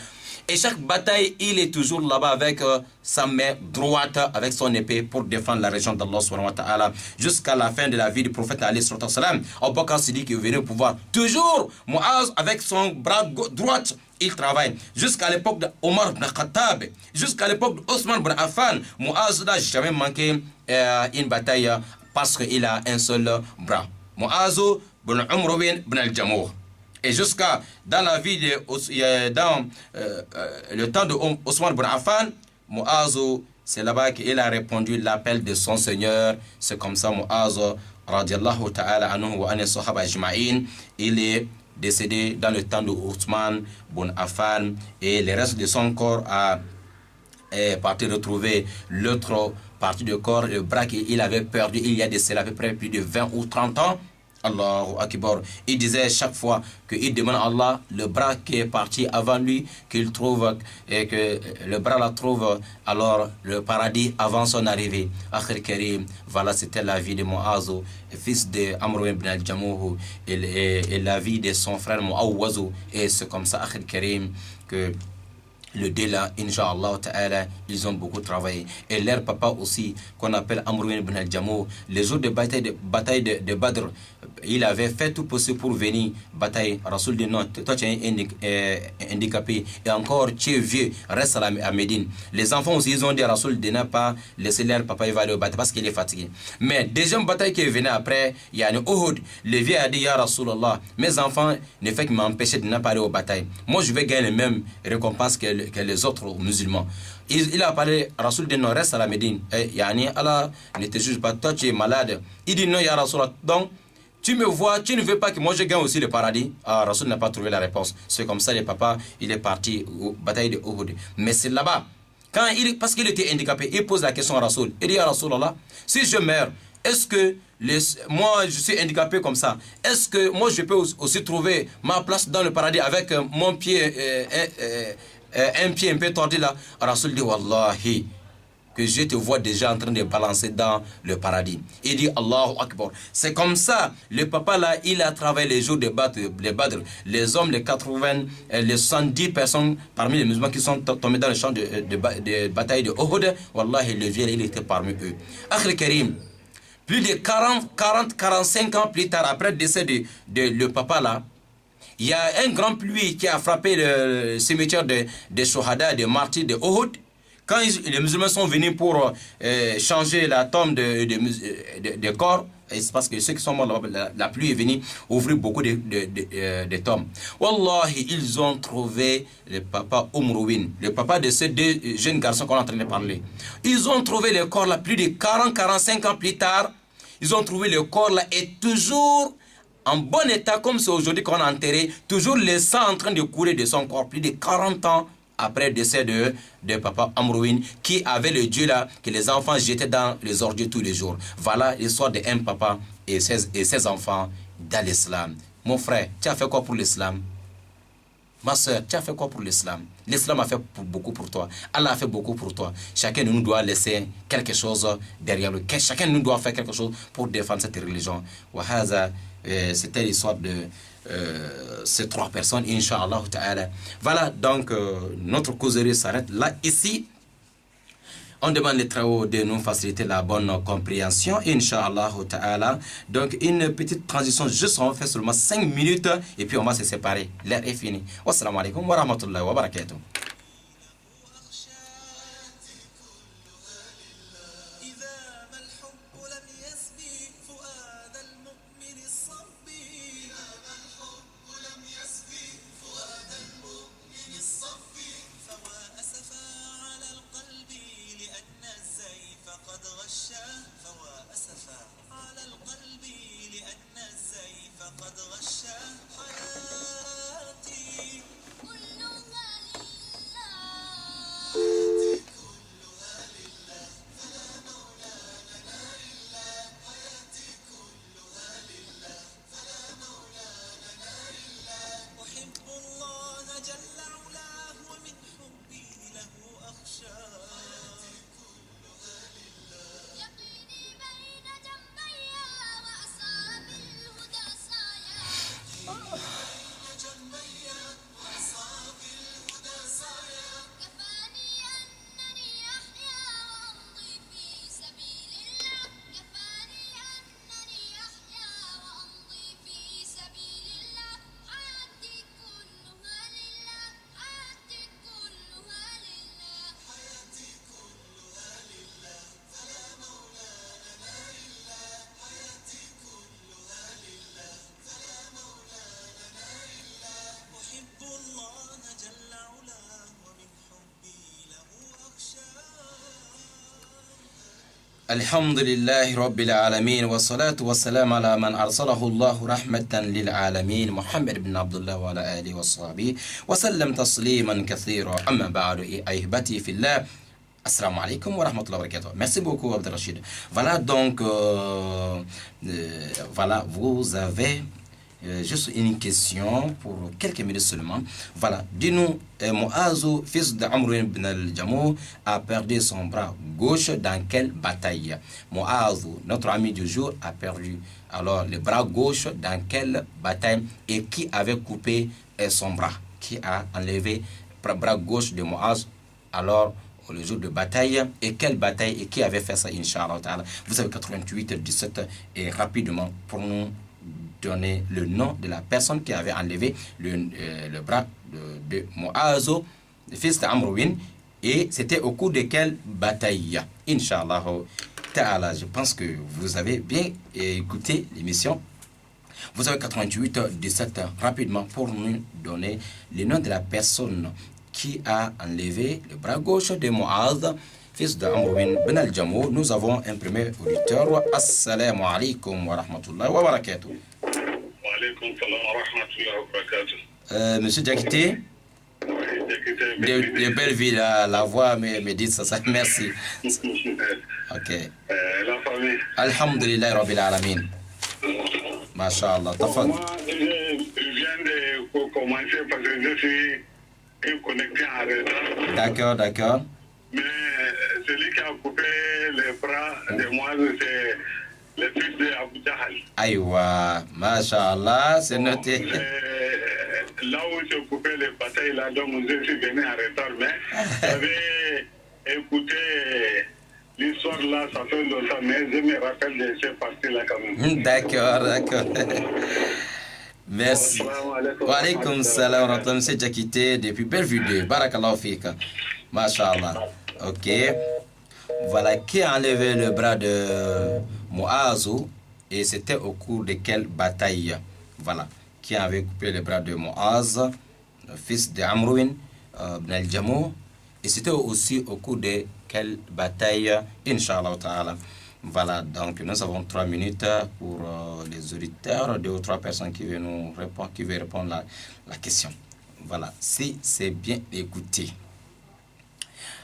Et chaque bataille, il est toujours là-bas avec sa main droite, avec son épée pour défendre la région d'Allah subhanahu wa ta'ala. Jusqu'à la fin de la vie du prophète alayhi salam. Abu Bakr Siddiq est venu au pouvoir. Toujours, Muaz avec son bras droit, il travaille. Jusqu'à l'époque d'Omar ibn Khattab, jusqu'à l'époque d'Osman ibn Affan, Muaz n'a jamais manqué une bataille parce qu'il a un seul bras. Muaz ibn Umar ibn al-Jamour. Et jusqu'à dans la vie dans le temps de Osman ibn Affan, Muaz, c'est là-bas qu'il a répondu l'appel de son Seigneur. C'est comme ça Muaz radiallahu ta'ala anhu wa an sahaba ajma'in, il est décédé dans le temps de Osman ibn Affan et le reste de son corps est parti retrouver l'autre partie du corps, le bras qu'il avait perdu il y a de cela à peu près plus de 20 ou 30 ans. Allahu Akbar. Il disait chaque fois qu'il demande à Allah le bras qui est parti avant lui, qu'il trouve et que le bras la trouve, alors le paradis avant son arrivée. Akhir Karim, voilà, c'était la vie de Muaz, fils de Amr ibn al-Jamuh, et la vie de son frère Muawwaz. Et c'est comme ça, Akhir Karim, que le deux là, Inch'Allah Ta'ala, ils ont beaucoup travaillé. Et leur papa aussi, qu'on appelle Amr ibn al-Jamuh, les jours de bataille de Badr, il avait fait tout possible pour venir batailler. Rasoul dit non, toi tu es handicapé et encore tu es vieux, reste à Médine. Les enfants aussi, ils ont dit à Rasoul de ne pas laisser leur papa, il va aller au bataille parce qu'il est fatigué. Mais deuxième bataille qui est venue après, il y a une Uhud. Le vieux a dit, Ya Rasulallah, mes enfants ne font que m'empêcher de ne pas aller au bataille. Moi je vais gagner les mêmes récompenses que les autres musulmans. Il a parlé, Rasoul dit non, reste à la Médine. Yani Allah ne te juge pas, toi tu es malade. Il dit non, Ya Rasulallah, donc tu me vois, tu ne veux pas que moi je gagne aussi le paradis? Ah, Rasoul n'a pas trouvé la réponse. C'est comme ça, le papa, il est parti aux batailles de Uhud. Mais c'est là-bas, parce qu'il était handicapé, il pose la question à Rasoul. Il dit à Rasulallah, si je meurs, est-ce que moi je suis handicapé comme ça, est-ce que moi je peux aussi trouver ma place dans le paradis avec mon pied, un pied un peu tordu là? Rasoul dit, Wallahi, que je te vois déjà en train de balancer dans le paradis. Il dit Allahu Akbar. C'est comme ça, le papa là, il a travaillé les jours de Badr. Les hommes, les 80, les 70 personnes parmi les musulmans qui sont tombés dans le champ de bataille de Uhud, Wallahi, le vieux, il était parmi eux. Akhil Karim, plus de 45 ans plus tard, après le décès de le papa là, il y a un grand pluie qui a frappé le cimetière des Shohada, des martyrs de Uhud. Quand les musulmans sont venus pour changer la tombe de corps, c'est parce que ceux qui sont morts là-bas, la pluie est venue ouvrir beaucoup de tombes. Wallahi, ils ont trouvé le papa Umruwin, le papa de ces deux jeunes garçons qu'on est en train de parler. Ils ont trouvé le corps là plus de 40-45 ans plus tard. Ils ont trouvé le corps là et toujours en bon état, comme c'est aujourd'hui qu'on a enterré, toujours le sang en train de couler de son corps, plus de 40 ans après le décès de papa Amrouine, qui avait le Dieu là, que les enfants jetaient dans les ordures tous les jours. Voilà l'histoire d'un papa et ses enfants dans l'islam. Mon frère, tu as fait quoi pour l'islam? Ma soeur, tu as fait quoi pour l'islam? L'islam a fait beaucoup pour toi. Allah a fait beaucoup pour toi. Chacun de nous doit laisser quelque chose derrière lui. Chacun de nous doit faire quelque chose pour défendre cette religion. C'était l'histoire de ces trois personnes, Inch'Allah Ta'ala. Voilà, donc notre causerie s'arrête là, ici. On demande les travaux de nous faciliter la bonne compréhension, Inch'Allah Ta'ala. Donc une petite transition, juste on fait seulement 5 minutes et puis on va se séparer. L'heure est finie. Wassalamu alaikum wa rahmatullahi wa barakatuh. قد غشى حياتي كل غالي الحمد لله رب العالمين والصلاة والسلام على من أرسله الله رحمة للعالمين محمد بن عبد الله وعلى آله وصحبه وسلم تسليما كثيرا أما بعد أحبتي في الله Assalamu alaikum wa rahmatullahi wa barakatuh. Merci beaucoup, Abdel Rachid. Voilà, donc, voilà, vous avez juste une question pour quelques minutes seulement. Voilà, dis-nous, Mu'azu, fils d'Amr ibn al-Jamoh, a perdu son bras gauche dans quelle bataille? Mu'azu, notre ami du jour, a perdu alors le bras gauche dans quelle bataille et qui avait coupé son bras? Qui a enlevé le bras gauche de Mu'az alors le jour de bataille, et quelle bataille et qui avait fait ça, Inch'Allah ta'ala. Vous avez 88 17 et rapidement pour nous donner le nom de la personne qui avait enlevé le bras de Mu'azu, le fils d'Amrouin, et c'était au cours de quelle bataille, Inch'Allah ta'ala. Je pense que vous avez bien écouté l'émission. Vous avez 88 17 rapidement pour nous donner le nom de la personne qui a enlevé le bras gauche de Mu'adh, fils d'Amrouin bin al-Jamoh. Nous avons un premier auditeur. Assalamu alaikum wa rahmatullahi wa barakatuh. Wa alaikum salam wa rahmatullahi wa barakatuh. Monsieur Diakité, de Belleville, la voix me dit ça, merci. Ok. La famille. Alhamdulillah Rabbil Alamin. Masha'Allah. Moi, je viens de commencer parce que je suis connecté en retard. D'accord, d'accord. Mais celui qui a coupé les bras de moi, c'est le fils de Abu Jahal. Aïwa, Masha'Allah, c'est noté. Là où j'ai coupé les batailles, là, donc je suis venu en retard, mais j'avais écouté l'histoire là, ça fait longtemps, mais je me rappelle de ces parties-là quand même. D'accord, d'accord. Merci. Wa alaikum salam wa rahmatullahi. Monsieur Diakité depuis Bellevue 2. Barakallahu fika. Masha'Allah. Ok. Voilà, qui a enlevé le bras de Mu'azu et c'était au cours de quelle bataille? Voilà. Qui avait coupé le bras de Mu'az, le fils d'Amrouin ibn al-Jamoh, et c'était aussi au cours de quelle bataille? Inch'Allah ta'ala. Voilà, donc nous avons 3 minutes pour les auditeurs, 2 ou 3 personnes qui veulent nous répondre, qui veulent répondre à la question. Voilà, si c'est bien écouté.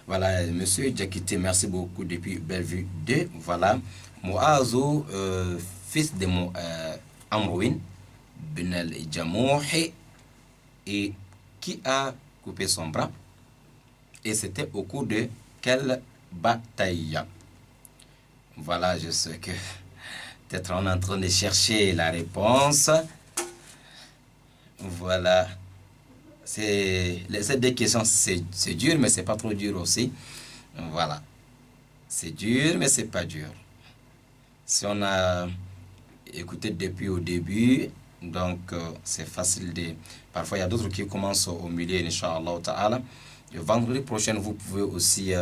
Voilà, monsieur Diakité, merci beaucoup depuis Bellevue 2. Voilà, Mu'azu, fils de Amrouin bin al-Jamoh, et qui a coupé son bras, et c'était au cours de quelle bataille? Voilà, je sais que peut-être on est en train de chercher la réponse. Voilà. Ces deux questions, c'est dur, mais c'est pas trop dur aussi. Voilà. C'est dur, mais c'est pas dur. Si on a écouté depuis au début, donc c'est facile de... Parfois, il y a d'autres qui commencent au milieu, Inch'Allah ta'ala. Le vendredi prochain, vous pouvez aussi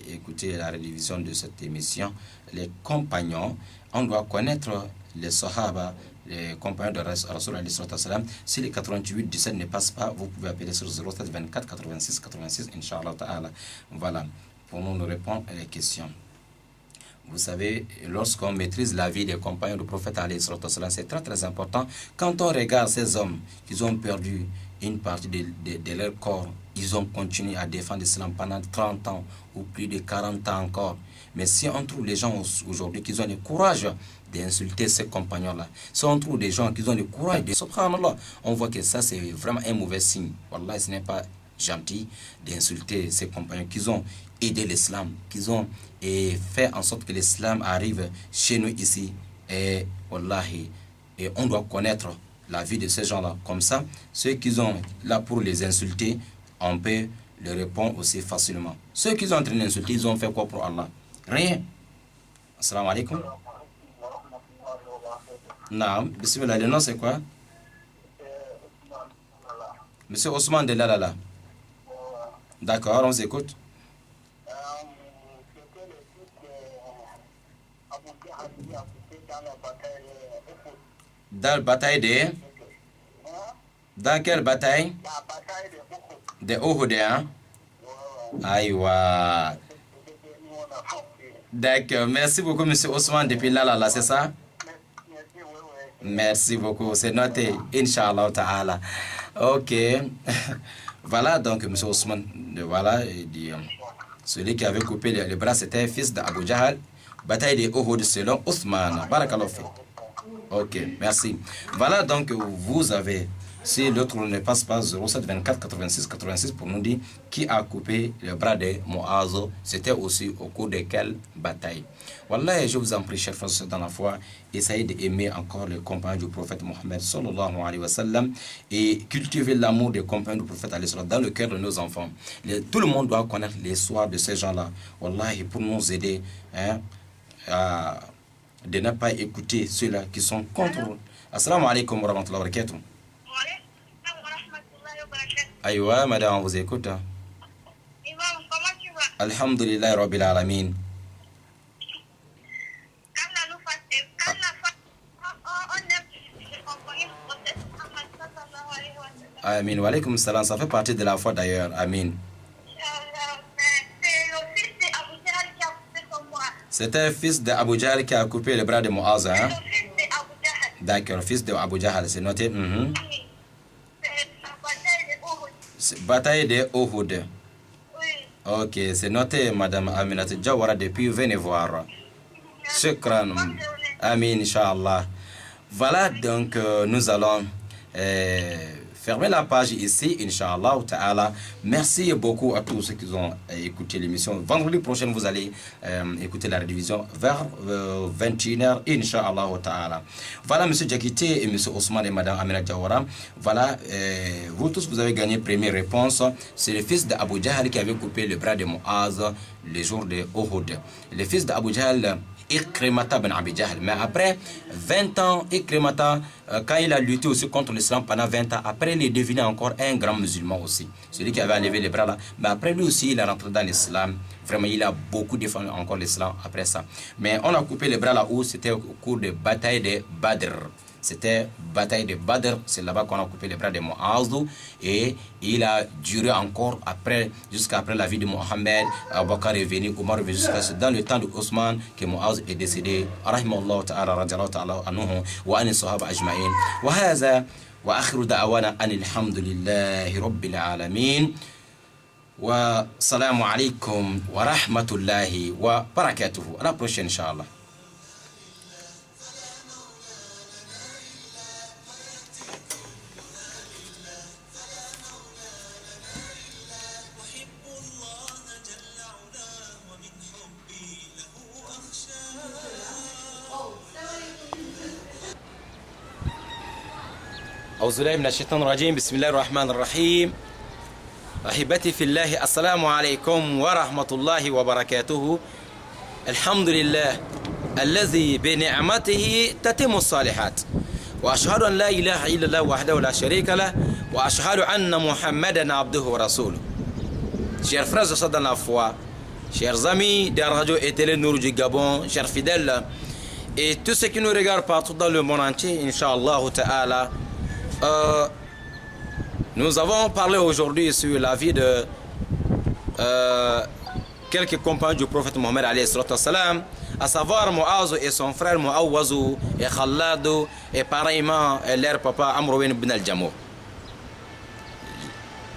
écouter la révision de cette émission. Les compagnons, on doit connaître les Sahaba, les compagnons de Rasul alayhi sallam. Si les 88 17 ne passent pas, vous pouvez appeler sur 07 24 86 86, Inch'Allah ta'ala. Voilà, pour nous répondre à les questions. Vous savez, lorsqu'on maîtrise la vie des compagnons du prophète alayhi sallam, c'est très très important. Quand on regarde ces hommes qui ont perdu une partie de leur corps, ils ont continué à défendre l'islam pendant 30 ans ou plus de 40 ans encore. Mais si on trouve les gens aujourd'hui qui ont le courage d'insulter ces compagnons-là, si on trouve des gens qui ont le courage de... Subhanallah, on voit que ça c'est vraiment un mauvais signe. Wallah, ce n'est pas gentil d'insulter ces compagnons qui ont aidé l'islam, qui ont fait en sorte que l'islam arrive chez nous ici. Et wallahi, et on doit connaître la vie de ces gens-là. Comme ça, ceux qui sont là pour les insulter, on peut leur répondre aussi facilement. Ceux qui sont en train d'insulter, ils ont fait quoi pour Allah? Rien. Assalamu alaikum. Naam, bismillah, le nom c'est quoi? Monsieur Ousmane de Lalala. D'accord, on s'écoute. Dans la bataille de... Dans quelle bataille? De Uhud, hein? Aïwa. D'accord. Merci beaucoup, monsieur Ousmane, depuis là, c'est ça? Merci beaucoup. C'est noté. Inch'Allah ta'ala. Ok. Voilà, donc, monsieur Ousmane, voilà, il dit, celui qui avait coupé les bras, c'était fils d'Abu Jahal. Bataille de Uhud selon Ousmane. Barakallahu fi. Ok, merci. Voilà, donc, vous avez, si l'autre ne passe pas, 07 24 86 86 pour nous dire qui a coupé le bras de Muaz. C'était aussi au cours de quelle bataille. Wallah, je vous en prie, chers frères et sœurs dans la foi, essayez d'aimer encore les compagnons du prophète Mohammed sallallahu alayhi wa sallam et cultiver l'amour des compagnons du prophète alayhi wa sallam dans le cœur de nos enfants. Tout le monde doit connaître l'histoire de ces gens-là. Wallah, pour nous aider de ne pas écouter ceux-là qui sont contre nous. Assalamu alaikum wa rahmatullahi wa barakatuh. Aïwa, madame, on vous écoute. Imam, comment tu vas? Alhamdulillah, Rabbil Alamin. Amin. Wa alaykum salam. Ça fait partie de la foi d'ailleurs. Amin. C'était le fils d'Abu Jahl qui a coupé le bras de Muaz. Hein? D'accord, le fils d'Abu Jahl, c'est noté. Bataille de Uhud. Ok, c'est noté, madame Aminata Jawara, depuis venez voir. Shukran. Amin, Inch'Allah. Voilà, donc nous allons fermer la page ici, Inch'Allah ta'ala. Merci beaucoup à tous ceux qui ont écouté l'émission. Vendredi prochain, vous allez écouter la rédivision vers 21h, Inch'Allah ta'ala. Voilà, monsieur Diakité et monsieur Ousmane et madame Amina Jawara. Voilà, vous tous, vous avez gagné première réponse. C'est le fils d'Abu Jahl qui avait coupé le bras de Muaz le jour de Uhud. Le fils d'Abu Jahl, Ikrimata ben Abi Jahl. Mais après 20 ans, Ikrimata, quand il a lutté aussi contre l'islam pendant 20 ans, après il est devenu encore un grand musulman aussi. Celui qui avait enlevé les bras là. Mais après lui aussi, il est rentré dans l'islam. Vraiment, il a beaucoup défendu encore l'islam après ça. Mais on a coupé les bras là où c'était au cours de bataille de Badr. C'était bataille de Badr, c'est là-bas qu'on a coupé les bras de Muaz et il a duré encore après, jusqu'à après la vie de Mohammed. Abu Bakr est venu, Omar est venu jusqu'à dans le temps de Ousmane que Muaz est décédé. Rahimallahu ta'ala, radiallahu ta'ala anhu wa ani sahaba ajma'in. Wa hadha wa akhiru da'wana anil hamdulillahi rabbil alamin. Wa salamu alaykum wa rahmatullahi wa barakatuhu. À la prochaine, Inch'Allah. أعوذ بالله من الشيطان الرجيم بسم الله الرحمن الرحيم أحبتي في الله السلام عليكم ورحمة الله وبركاته الحمد لله الذي بنعمته تتم الصالحات وأشهد أن لا إله إلا الله وحده لا شريك له وأشهد أن محمدا عبده ورسوله. Chers frères et sœurs dans la foi, chers amis de la radio et télé Nour du Gabon, chers fidèles et tous ceux qui nous regardent partout dans le monde entier, Inch'Allah ta'ala. Nous avons parlé aujourd'hui sur la vie de quelques compagnons du prophète Mohammed alayhi salam, à savoir Muaz et son frère Muawaz et Khalad et pareillement leur papa Amr ibn al-Jamoh.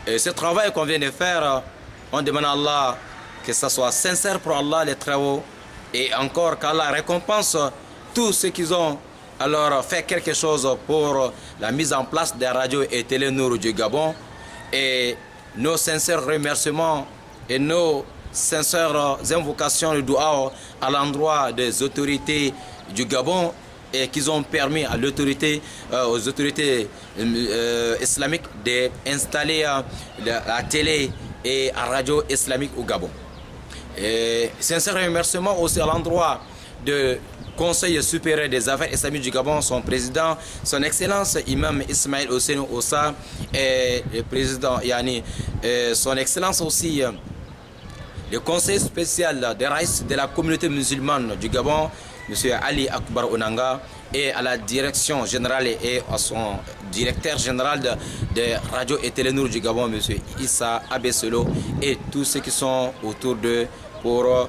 Et ce travail qu'on vient de faire, on demande à Allah que ça soit sincère pour Allah les travaux et encore qu'Allah récompense tous ceux qui ont alors fait quelque chose pour la mise en place des radios et télé Nour du Gabon. Et nos sincères remerciements et nos sincères invocations de doua à l'endroit des autorités du Gabon et qui ont permis à l'autorité, aux autorités islamiques d'installer la télé et la radio islamique au Gabon. Et sincères remerciements aussi à l'endroit de Conseil supérieur des affaires islamiques du Gabon, son président, son excellence Imam Ismail Hossein Ossa, et le président Yani, son excellence aussi le conseil spécial des raïs de la communauté musulmane du Gabon, M. Ali Akbar Onanga, et à la direction générale et à son directeur général de radio et télé Nour du Gabon, M. Issa Abesselo, et tous ceux qui sont autour de pour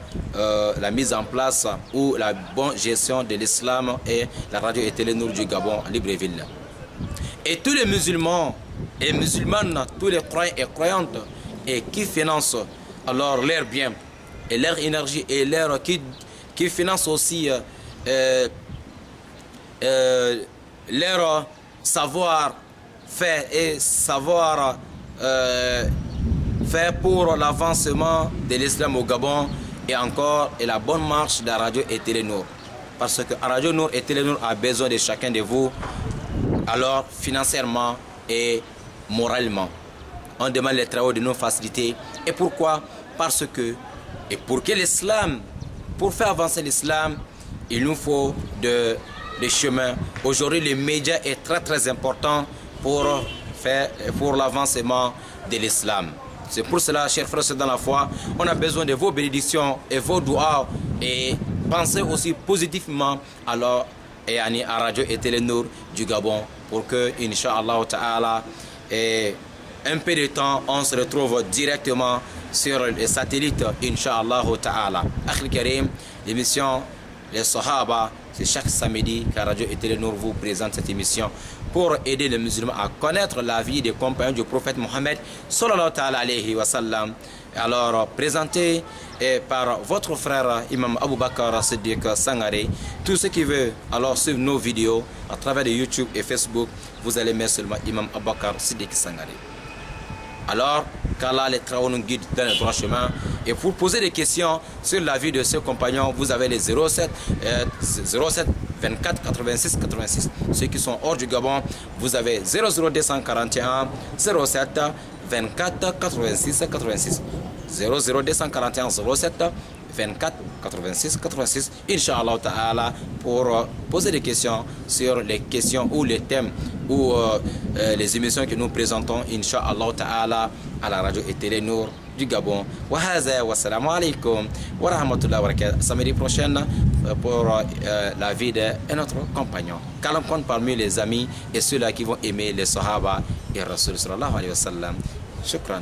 la mise en place ou la bonne gestion de l'islam et la radio et télé Nour du Gabon à Libreville. Et tous les musulmans et musulmanes, tous les croyants et croyantes et qui financent alors leur bien et leur énergie et leur qui financent aussi leur savoir-faire et savoir-faire pour l'avancement de l'islam au Gabon et encore et la bonne marche de la radio et télé Nour. Parce que la radio Nour et télé Nour a besoin de chacun de vous, alors financièrement et moralement. On demande les travaux de nos facilités. Et pourquoi? Parce que, et pour que l'islam, pour faire avancer l'islam, il nous faut des chemins. Aujourd'hui, les médias est très important pour l'avancement de l'islam. C'est pour cela, chers frères dans la foi, on a besoin de vos bénédictions et vos doigts et pensez aussi positivement alors et à Radio et Télé Nour du Gabon pour que, Inch'Allah Ta'ala, et un peu de temps, on se retrouve directement sur les satellites, Inch'Allah Ta'ala. Akhil Karim, l'émission Les Sahaba, c'est chaque samedi que Radio et Télé Nour vous présente cette émission pour aider les musulmans à connaître la vie des compagnons du prophète Mohammed sallallahu alayhi wa sallam. Alors, présenté par votre frère Imam Abou Bakar Siddiq Sangaré. Tous ceux qui veulent alors suivre nos vidéos à travers de YouTube et Facebook, vous allez mettre seulement Imam Abou Bakar Siddiq Sangaré. Alors, qu'Allah les travaux nous guide dans le droit chemin. Et pour poser des questions sur la vie de ce compagnon, vous avez les 07 24 86 86. Ceux qui sont hors du Gabon, vous avez 00241 07 24 86 86. 00241 07 24 86 86. Inch'Allah Ta'ala, pour poser des questions sur les questions ou les thèmes ou les émissions que nous présentons, Inch'Allah Ta'ala, à la radio et télé Nour du Gabon. Wa haza wa salamu alaikum wa rahmatullahi wa barakatuh. Samedi prochaine pour la vie de notre compagnon. Qu'Allah compte parmi les amis et ceux-là qui vont aimer les Sahaba et Rasul sallallahu alayhi wa sallam. Shukran.